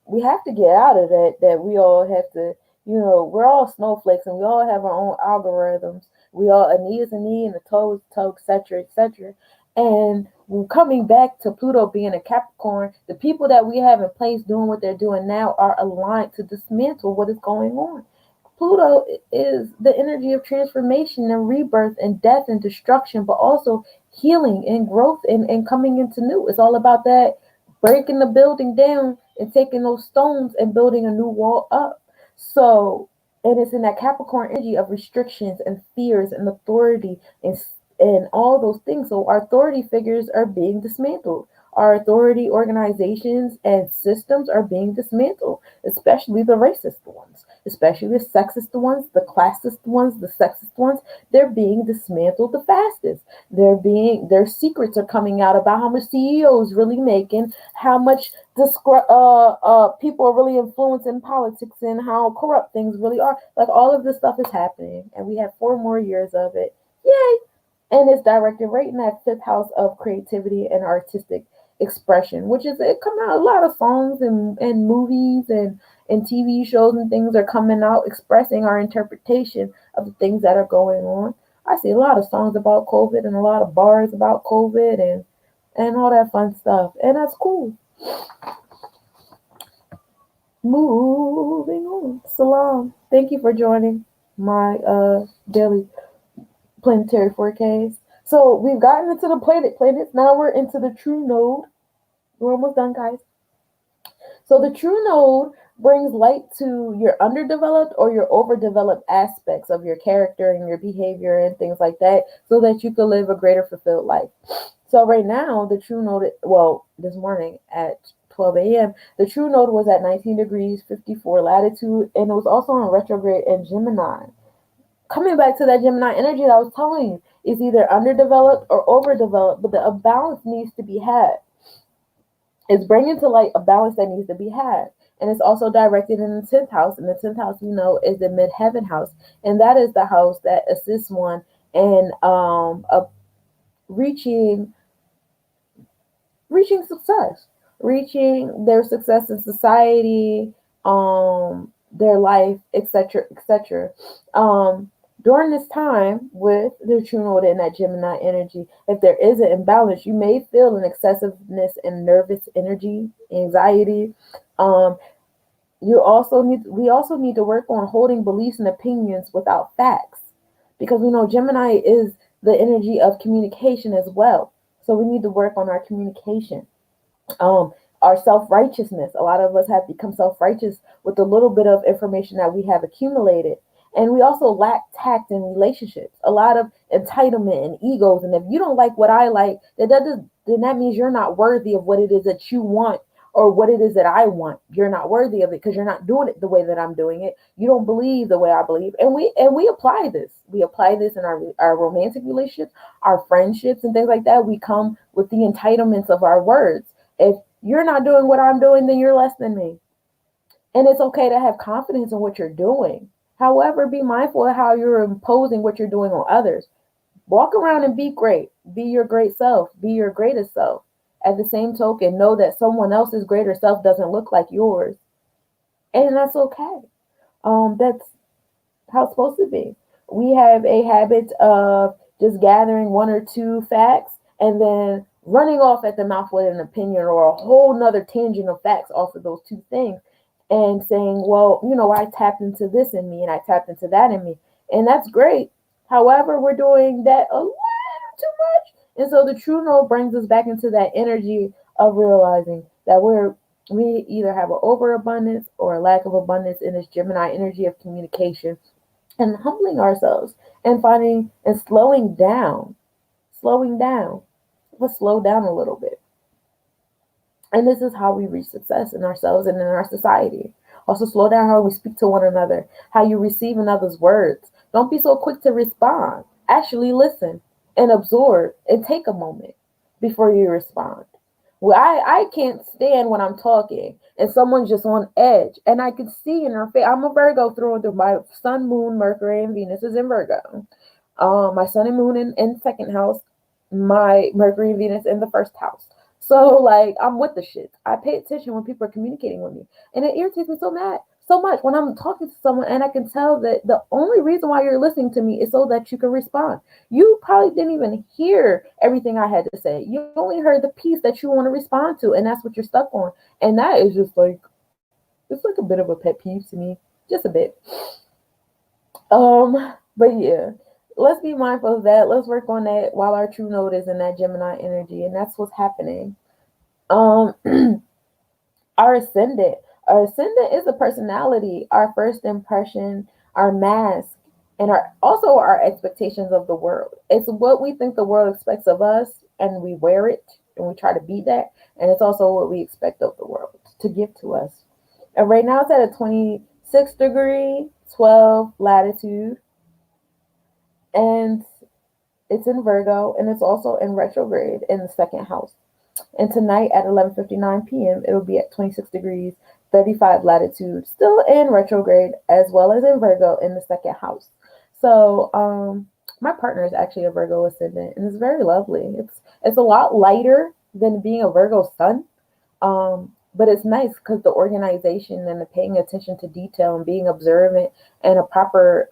we have to get out of that we all have to, we're all snowflakes and we all have our own algorithms. We all, a knee is a knee and a toe is a toe, etc., etc. And coming back to Pluto being a Capricorn, the people that we have in place doing what they're doing now are aligned to dismantle what is going on. Pluto is the energy of transformation and rebirth and death and destruction, but also healing and growth and coming into new. It's all about that breaking the building down and taking those stones and building a new wall up. So, and it's in that Capricorn energy of restrictions and fears and authority and all those things. So our authority figures are being dismantled. Our authority organizations and systems are being dismantled, especially the racist ones, especially the sexist ones, the classist ones, the sexist ones. They're being dismantled the fastest. Their secrets are coming out about how much CEOs really making, how much people are really influencing politics, and how corrupt things really are. Like all of this stuff is happening, and we have 4 more years of it. Yay! And it's directed right in that fifth house of creativity and artistic expression, which is it come out a lot of songs and movies and TV shows and things are coming out expressing our interpretation of the things that are going on. I see a lot of songs about COVID and a lot of bars about COVID and all that fun stuff, and that's cool. Moving on. Salam. Thank you for joining my daily planetary forecast. So we've gotten into the planets. Now we're into the true node. We're almost done, guys. So the true node brings light to your underdeveloped or your overdeveloped aspects of your character and your behavior and things like that, so that you can live a greater fulfilled life. So right now, the true node, well, this morning at 12 a.m., the true node was at 19 degrees, 54 latitude, and it was also in retrograde in Gemini. Coming back to that Gemini energy that I was telling you, is either underdeveloped or overdeveloped, but a balance needs to be had. It's bringing to light a balance that needs to be had. And it's also directed in the 10th house. And the 10th house, is the mid-heaven house. And that is the house that assists one in reaching success, reaching their success in society, their life, etc., etc. During this time with the true node in that Gemini energy, if there is an imbalance, you may feel an excessiveness and nervous energy, anxiety. We also need to work on holding beliefs and opinions without facts, because we know Gemini is the energy of communication as well. So we need to work on our communication. um our self-righteousness. A lot of us have become self-righteous with the little bit of information that we have accumulated. And we also lack tact in relationships, a lot of entitlement and egos. And if you don't like what I like, then that means you're not worthy of what it is that you want, or what it is that I want. You're not worthy of it because you're not doing it the way that I'm doing it. You don't believe the way I believe. And we apply this. We apply this in our romantic relationships, our friendships and things like that. We come with the entitlements of our words. If you're not doing what I'm doing, then you're less than me. And it's okay to have confidence in what you're doing. However, be mindful of how you're imposing what you're doing on others. Walk around and be great. Be your great self. Be your greatest self. At the same token, know that someone else's greater self doesn't look like yours. And that's okay. That's how it's supposed to be. We have a habit of just gathering one or two facts and then running off at the mouth with an opinion or a whole nother tangent of facts off of those two things, and saying, well, I tapped into this in me and I tapped into that in me. And that's great. However, we're doing that a little too much. And so the true note brings us back into that energy of realizing that we either have an overabundance or a lack of abundance in this Gemini energy of communication, and humbling ourselves and finding and slowing down. Let's slow down a little bit. And this is how we reach success in ourselves and in our society. Also, slow down how we speak to one another, how you receive another's words. Don't be so quick to respond. Actually, listen and absorb and take a moment before you respond. Well, I can't stand when I'm talking and someone's just on edge and I can see in her face. I'm a Virgo through and through. My sun, moon, Mercury, and Venus is in Virgo. My sun and moon in second house, my Mercury and Venus in the first house. So like I'm with the shit. I pay attention when people are communicating with me. And it irritates me so much when I'm talking to someone and I can tell that the only reason why you're listening to me is so that you can respond. You probably didn't even hear everything I had to say. You only heard the piece that you want to respond to, and that's what you're stuck on. And that is just like, it's like a bit of a pet peeve to me. Just a bit. But yeah, let's be mindful of that. Let's work on that while our true note is in that Gemini energy, and that's what's happening. Um, our ascendant. Our ascendant is the personality, our first impression, our mask, and our expectations of the world. It's what we think the world expects of us, and we wear it, and we try to be that. And it's also what we expect of the world to give to us. And right now it's at a 26 degree, 12 latitude, and it's in Virgo, and it's also in retrograde in the second house. And tonight at 11:59 p.m., it will be at 26 degrees, 35 latitude, still in retrograde, as well as in Virgo in the second house. So, my partner is actually a Virgo ascendant, and it's very lovely. It's a lot lighter than being a Virgo sun, but it's nice because the organization and the paying attention to detail and being observant and a proper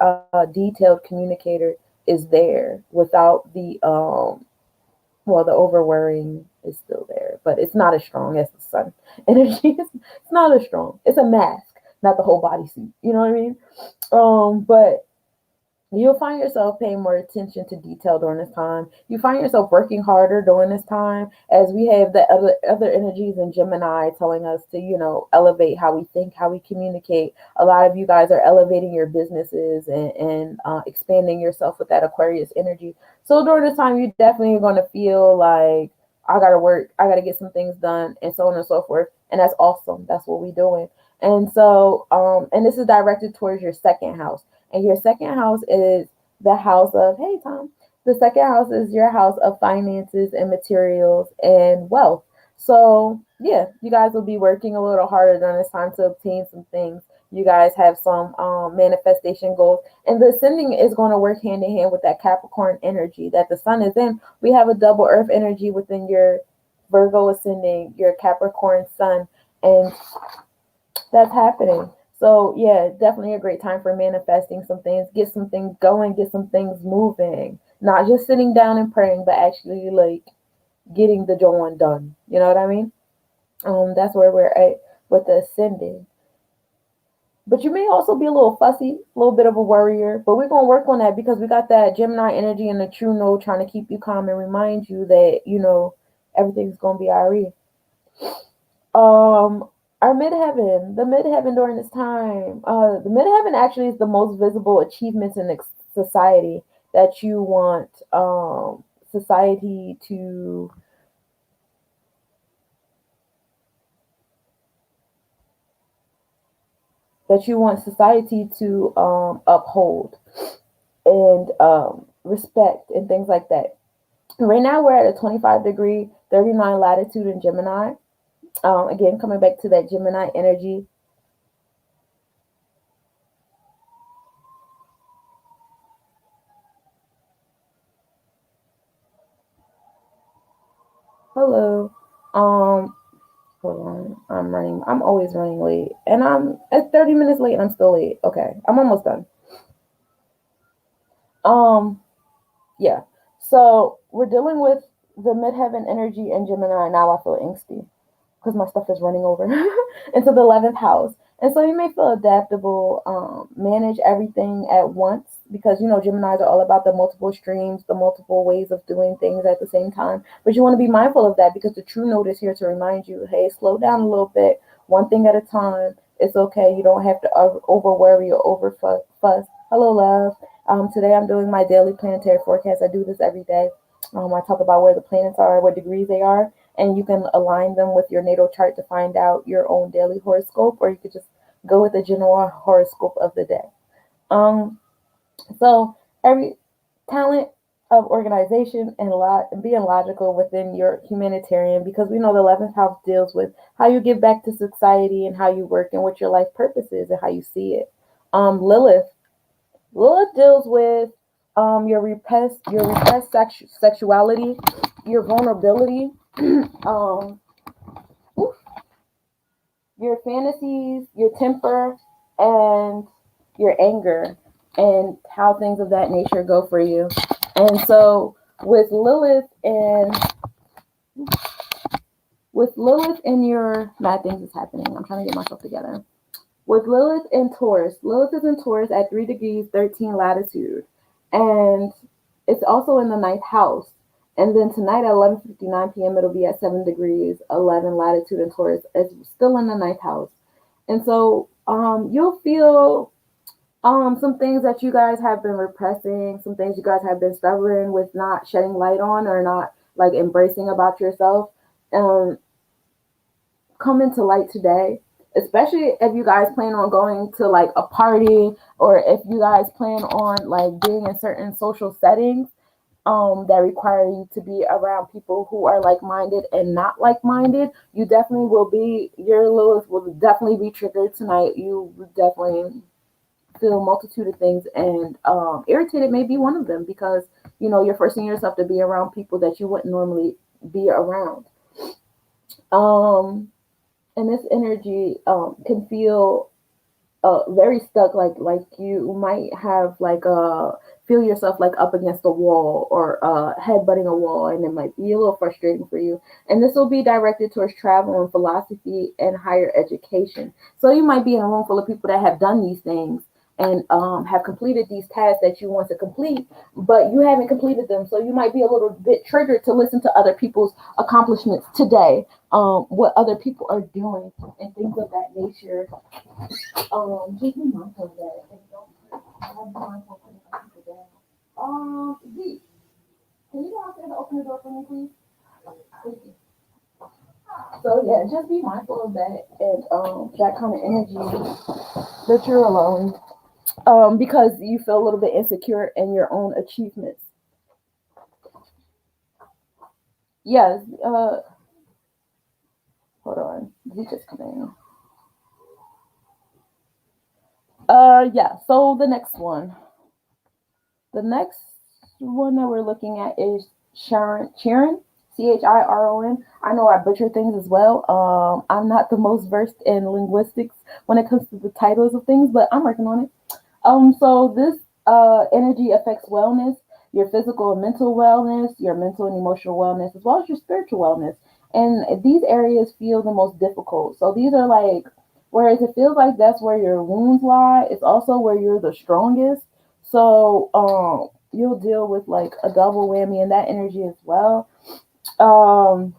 detailed communicator is there without the over worrying is still there, but it's not as strong as the sun energy. It's not as strong. It's a mask, not the whole bodysuit. You know what I mean? But you'll find yourself paying more attention to detail during this time. You find yourself working harder during this time, as we have the other energies in Gemini telling us to, elevate how we think, how we communicate. A lot of you guys are elevating your businesses and expanding yourself with that Aquarius energy. So during this time, you're definitely going to feel like, I got to work, I got to get some things done, and so on and so forth. And that's awesome. That's what we're doing. And so, and this is directed towards your second house. And your second house is the house of, hey, Tom, the second house is your house of finances and materials and wealth. So, yeah, you guys will be working a little harder during this time to obtain some things. You guys have some manifestation goals. And the ascending is going to work hand in hand with that Capricorn energy that the sun is in. We have a double earth energy within your Virgo ascending, your Capricorn sun. And that's happening. So yeah, definitely a great time for manifesting some things, get some things going, get some things moving. Not just sitting down and praying, but actually like getting the job done. You know what I mean? That's where we're at with the ascending. But you may also be a little fussy, a little bit of a worrier. But we're gonna work on that because we got that Gemini energy and the true node trying to keep you calm and remind you that everything's gonna be alright. Um, our midheaven, the midheaven during this time, the midheaven actually is the most visible achievements in society that you want society to uphold and respect and things like that. Right now we're at a 25-degree 39 latitude in Gemini. Again, coming back to that Gemini energy. Hello. Um, Hold on. I'm always running late. And I'm at 30 minutes late and I'm still late. Okay. I'm almost done. Um, yeah. So we're dealing with the midheaven energy in Gemini. Now I feel angsty because my stuff is running over into the 11th house. And so you may feel adaptable, manage everything at once because Geminis are all about the multiple streams, the multiple ways of doing things at the same time. But you want to be mindful of that because the true note is here to remind you, hey, slow down a little bit, one thing at a time. It's okay. You don't have to over worry or over fuss. Hello, love. Today I'm doing my daily planetary forecast. I do this every day. I talk about where the planets are, what degrees they are, and you can align them with your natal chart to find out your own daily horoscope, or you could just go with the general horoscope of the day. Um, so every talent of organization and being logical within your humanitarian, because we know the 11th house deals with how you give back to society and how you work and what your life purpose is and how you see it. Lilith deals with your repressed sexuality, your vulnerability, um, your fantasies, your temper, and your anger, and how things of that nature go for you. And so with Lilith and your mad things is happening. I'm trying to get myself together. With Lilith in Taurus, Lilith is in Taurus at 3 degrees 13 latitude, and it's also in the ninth house. And then tonight at 11:59 p.m. it'll be at 7 degrees 11 latitude in Taurus. It's still in the ninth house. And so you'll feel some things that you guys have been repressing, some things you guys have been stubborn with not shedding light on or not like embracing about yourself, um, come into light today. Especially if you guys plan on going to like a party or if you guys plan on like being in certain social settings that require you to be around people who are like-minded and not like-minded, you definitely will be, your Lilith will definitely be triggered tonight. You will definitely feel a multitude of things, and irritated may be one of them because you're forcing yourself to be around people that you wouldn't normally be around. And this energy can feel very stuck, like you might have like feel yourself like up against a wall or headbutting a wall, and it might be a little frustrating for you. And this will be directed towards travel and philosophy and higher education. So you might be in a room full of people that have done these things and have completed these tasks that you want to complete, but you haven't completed them. So you might be a little bit triggered to listen to other people's accomplishments today, what other people are doing, and things of that nature. Just be mindful of that. And don't have be mindful of putting other people down. Z, can you go out there to open the door for me, please? Thank you. So yeah, just be mindful of that and that kind of energy that you're alone. Because you feel a little bit insecure in your own achievements. Yes. Hold on. He just come in. Yeah. So the next one that we're looking at is Chiron, Chiron. I know I butcher things as well. I'm not the most versed in linguistics when it comes to the titles of things, but I'm working on it. So this energy affects wellness, your physical and mental wellness, your mental and emotional wellness, as well as your spiritual wellness. And these areas feel the most difficult. So these are like Whereas it feels like that's where your wounds lie, it's also where you're the strongest. So you'll deal with like a double whammy in that energy as well. Um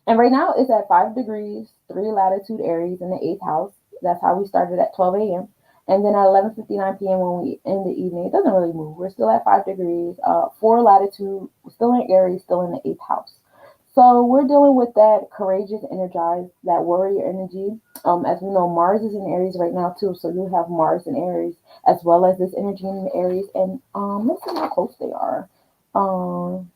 and right now it's at 5 degrees, 3 latitude Aries in the eighth house. That's how we started at 12 a.m. And then at 11:59 p.m. when we end the evening, it doesn't really move. We're still at 5 degrees, 4 latitude, still in Aries, still in the eighth house. So we're dealing with that courageous, energized, that warrior energy. As we know, Mars is in Aries right now too. So you have Mars in Aries as well as this energy in Aries. And let's see how close they are. Um,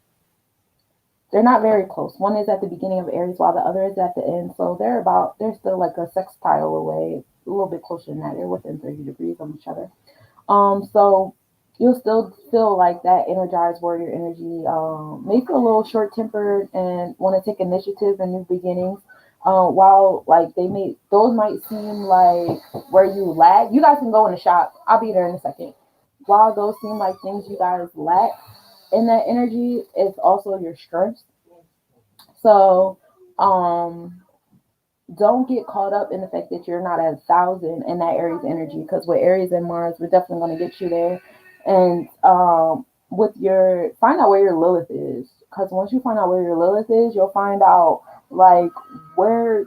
they're not very close. One is at the beginning of Aries while the other is at the end. So they're still like a sextile away, a little bit closer than that. They're within 30 degrees of each other. So you'll still feel like that energized warrior energy. May feel a little short tempered and want to take initiative and new beginnings. While like those might seem like where you lag. You guys can go in the shop. I'll be there in a second. While those seem like things you guys lack in that energy, it's also your strengths. So, um, don't get caught up in the fact that you're not at 1,000 in that Aries energy, because with Aries and Mars, we're definitely going to get you there. And with your find out where your Lilith is, because once you find out where your Lilith is, you'll find out like where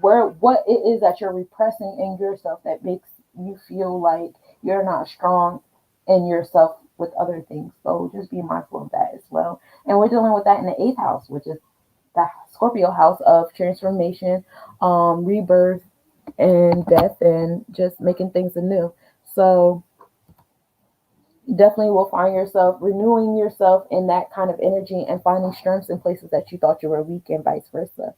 what it is that you're repressing in yourself that makes you feel like you're not strong in yourself with other things. So just be mindful of that as well. And we're dealing with that in the eighth house, which is the Scorpio house of transformation, rebirth, and death, and just making things anew. So definitely will find yourself renewing yourself in that kind of energy and finding strengths in places that you thought you were weak, and vice versa.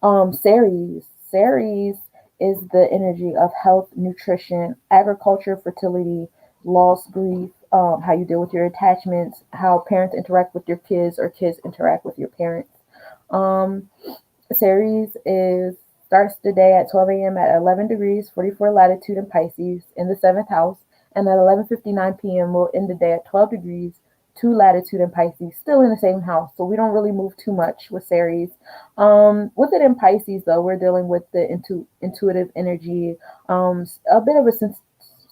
Ceres is the energy of health, nutrition, agriculture, fertility, loss, grief, how you deal with your attachments, how parents interact with your kids or kids interact with your parents. Um, Ceres is starts the day at 12 a.m. at 11 degrees, 44 latitude in Pisces in the seventh house, and at 11:59 p.m. will end the day at 12 degrees, 2 latitude in Pisces, still in the same house. So we don't really move too much with Ceres. With it in Pisces, though, we're dealing with the intuitive energy, a bit of a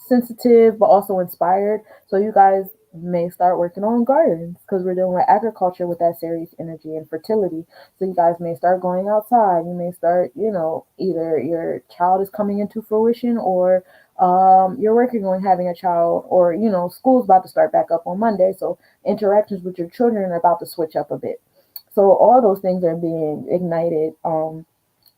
sensitive, but also inspired. So you guys may start working on gardens because we're dealing with agriculture with that Ceres energy and fertility. So you guys may start going outside. You may start, either your child is coming into fruition or you're working on having a child, or school's about to start back up on Monday. So interactions with your children are about to switch up a bit. So all those things are being ignited.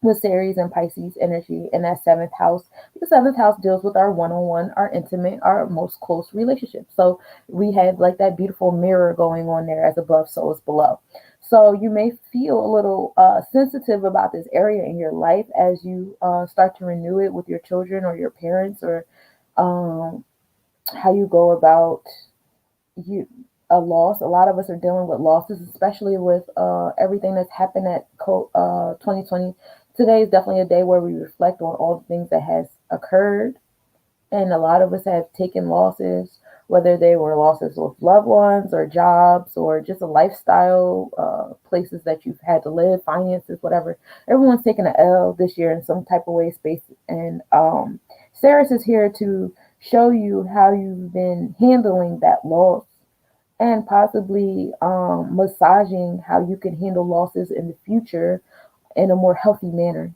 With Ceres and Pisces energy in that seventh house. The seventh house deals with our one on one, our intimate, our most close relationships. So we have like that beautiful mirror going on there, as above, so is below. So you may feel a little sensitive about this area in your life as you start to renew it with your children or your parents, or um, how you go about you a loss. A lot of us are dealing with losses, especially with everything that's happened at 2020. Today is definitely a day where we reflect on all the things that has occurred, and a lot of us have taken losses, whether they were losses with loved ones or jobs or just a lifestyle, places that you've had to live, finances, whatever. Everyone's taken an L this year in some type of way, space, and Ceres is here to show you how you've been handling that loss, and possibly massaging how you can handle losses in the future in a more healthy manner.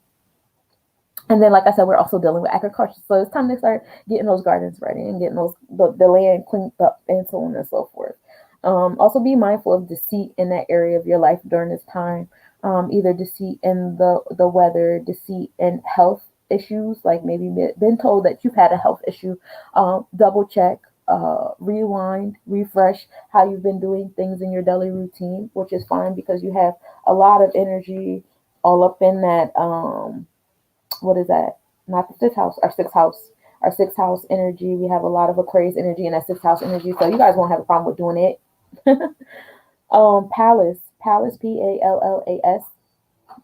And then, like I said, we're also dealing with agriculture, so it's time to start getting those gardens ready and getting the land cleaned up, and so on and so forth. Also, be mindful of deceit in that area of your life during this time. Either deceit in the weather, deceit in health issues, like maybe been told that you've had a health issue. Double check, rewind, refresh how you've been doing things in your daily routine, which is fine because you have a lot of energy all up in that. What is that? Not the fifth house, our sixth house. Our sixth house energy. We have a lot of Aquarius energy in that sixth house energy. So you guys won't have a problem with doing it. Palace, Pallas.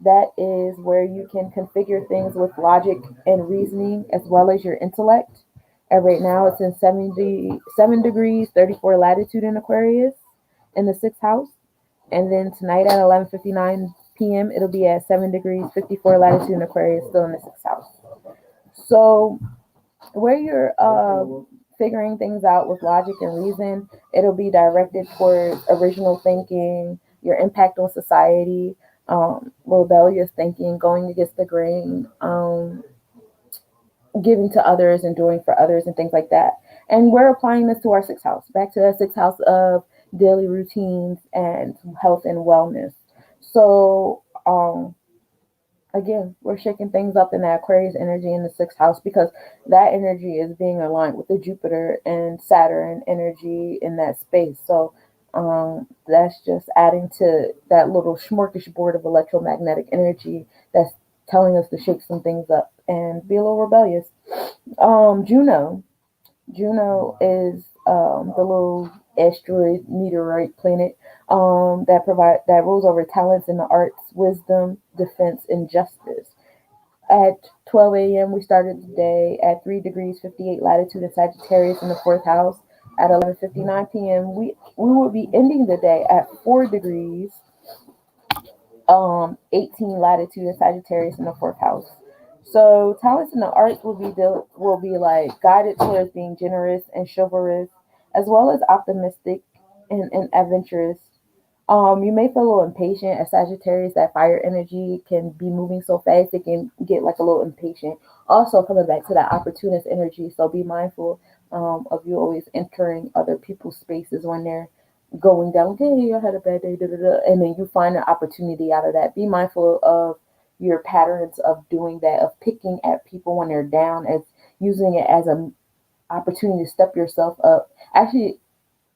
That is where you can configure things with logic and reasoning as well as your intellect. And right now it's in 77 degrees, 34 latitude in Aquarius in the sixth house. And then tonight at 11:59 p.m., it'll be at 7 degrees, 54 latitude in Aquarius, still in the sixth house. So where you're figuring things out with logic and reason, it'll be directed towards original thinking, your impact on society, rebellious thinking, going against the grain, giving to others and doing for others and things like that. And we're applying this to our sixth house, back to our sixth house of daily routines and health and wellness. So, again, we're shaking things up in that Aquarius energy in the sixth house because that energy is being aligned with the Jupiter and Saturn energy in that space. So that's just adding to that little smorgasbord of electromagnetic energy that's telling us to shake some things up and be a little rebellious. Juno. Juno is the little asteroid meteorite planet that rules over talents in the arts, wisdom, defense, and justice. At 12 a.m., we started the day at 3 degrees 58 latitude in Sagittarius in the fourth house. At 11:59 p.m., we will be ending the day at 4 degrees 18 latitude in Sagittarius in the fourth house. So talents in the arts will be like guided towards being generous and chivalrous, as well as optimistic and adventurous. You may feel a little impatient as Sagittarius. That fire energy can be moving so fast it can get like a little impatient. Also coming back to that opportunist energy, so be mindful of you always entering other people's spaces when they're going down. Okay, I had a bad day, da, da, da, and then you find an opportunity out of that. Be mindful of your patterns of doing that, of picking at people when they're down, as using it as an opportunity to step yourself up. Actually,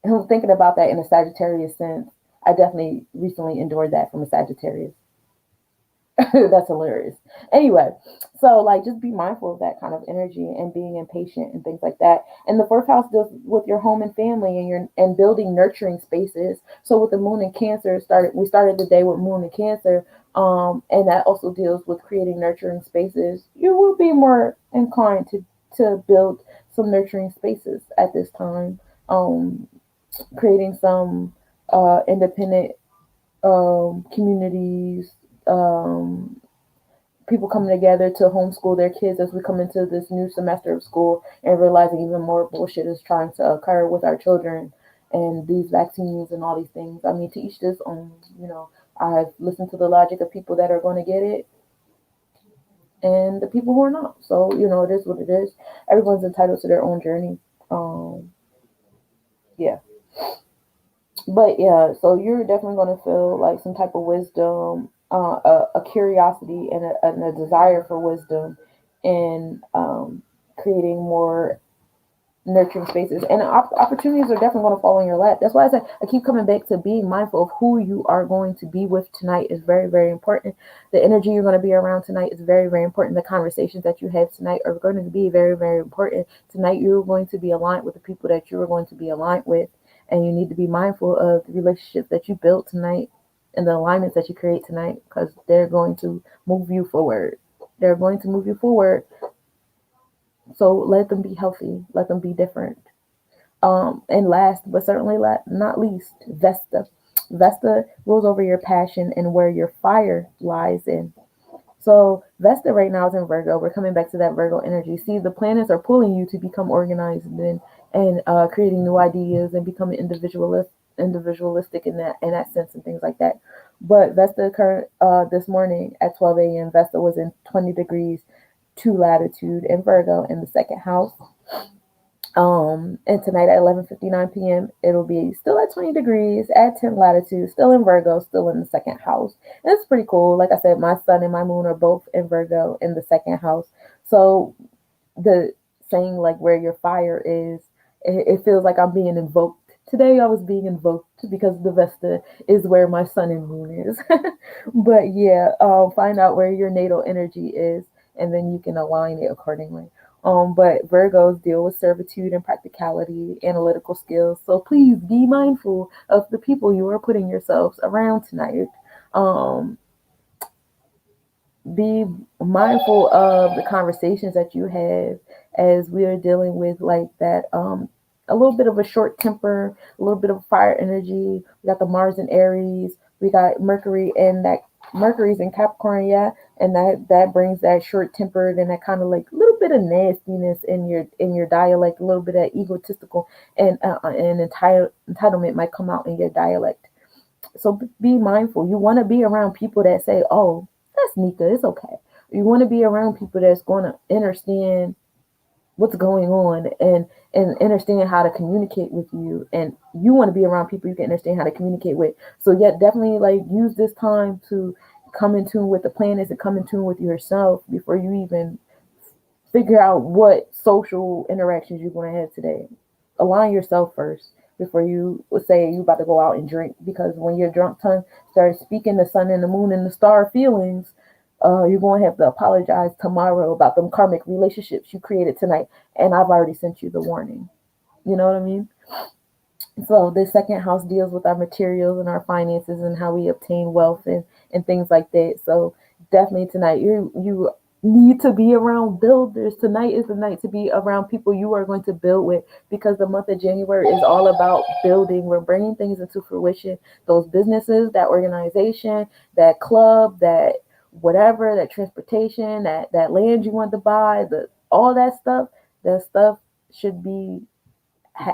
I'm thinking about that in a Sagittarius sense. I definitely recently endured that from a Sagittarius. That's hilarious. Anyway, so like just be mindful of that kind of energy and being impatient and things like that. And the fourth house deals with your home and family and your and building nurturing spaces. So with the moon in Cancer, we started the day with moon in Cancer, and that also deals with creating nurturing spaces. You will be more inclined to build some nurturing spaces at this time. Um, Creating some independent communities, um, people coming together to homeschool their kids as we come into this new semester of school and realizing even more bullshit is trying to occur with our children and these vaccines and all these things. I mean, to each this own, you know, I've listened to the logic of people that are going to get it and the people who are not. So, you know, it is what it is. Everyone's entitled to their own journey. Yeah. But yeah, so you're definitely going to feel like some type of wisdom, a curiosity, and a desire for wisdom, and creating more nurturing spaces. And opportunities are definitely going to fall in your lap. That's why I keep coming back to being mindful of who you are going to be with tonight is very, very important. The energy you're going to be around tonight is very, very important. The conversations that you have tonight are going to be very, very important. Tonight, you're going to be aligned with the people that you are going to be aligned with. And you need to be mindful of the relationships that you build tonight and the alignments that you create tonight because they're going to move you forward. They're going to move you forward. So let them be healthy. Let them be different. And last, but certainly not least, Vesta. Vesta rules over your passion and where your fire lies in. So Vesta right now is in Virgo. We're coming back to that Virgo energy. See, the planets are pulling you to become organized and creating new ideas and becoming individualistic in that sense and things like that. But Vesta current this morning at 12 a.m. Vesta was in 20 degrees 2 latitude in Virgo in the second house. And tonight at 11:59 p.m. it'll be still at 20 degrees at 10 latitude, still in Virgo, still in the second house. And it's pretty cool. Like I said, my sun and my moon are both in Virgo in the second house. So the saying like where your fire is, it feels like I'm being invoked. Today I was being invoked because the Vesta is where my sun and moon is. But yeah, find out where your natal energy is, and then you can align it accordingly. But Virgos deal with servitude and practicality, analytical skills. So please be mindful of the people you are putting yourselves around tonight. Um, be mindful of the conversations that you have as we are dealing with like that a little bit of a short temper, a little bit of fire energy. We got the Mars and Aries, we got Mercury and that Mercury's in Capricorn, yeah, and that brings that short tempered and that kind of like little little bit of nastiness in your dialect, a little bit of egotistical and entitlement might come out in your dialect. So be mindful. You want to be around people that say, "Oh, that's Nika. It's okay." You want to be around people that's going to understand what's going on and understand how to communicate with you, and you want to be around people you can understand how to communicate with. So yeah, definitely like use this time to come in tune with the planets and come in tune with yourself before you even figure out what social interactions you're going to have today. Align yourself first before you say you about to go out and drink, because when your drunk tongue starts speaking the sun and the moon and the star feelings, you're going to have to apologize tomorrow about them karmic relationships you created tonight, and I've already sent you the warning. You know what I mean? So the second house deals with our materials and our finances and how we obtain wealth and things like that. So definitely tonight you need to be around builders. Tonight is the night to be around people you are going to build with, because the month of January is all about building. We're bringing things into fruition. Those businesses, that organization, that club, that whatever, that transportation, that land you want to buy, the all that stuff should be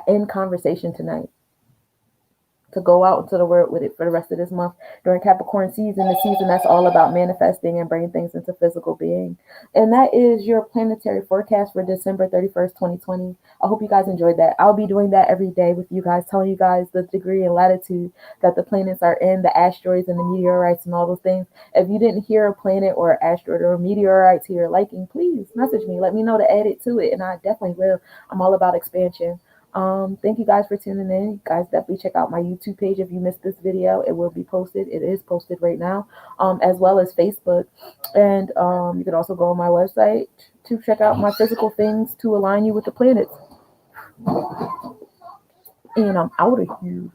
in conversation tonight, to go out into the world with it for the rest of this month. During Capricorn season, the season that's all about manifesting and bringing things into physical being. And that is your planetary forecast for December 31st, 2020. I hope you guys enjoyed that. I'll be doing that every day with you guys, telling you guys the degree and latitude that the planets are in, the asteroids and the meteorites and all those things. If you didn't hear a planet or an asteroid or a meteorite to your liking, please message me. Let me know to add it to it, and I definitely will. I'm all about expansion. Thank you guys for tuning in. You guys definitely check out my YouTube page if you missed this video. It will be posted. It is posted right now, as well as Facebook. And you can also go on my website to check out my physical things to align you with the planets. And I'm out of here.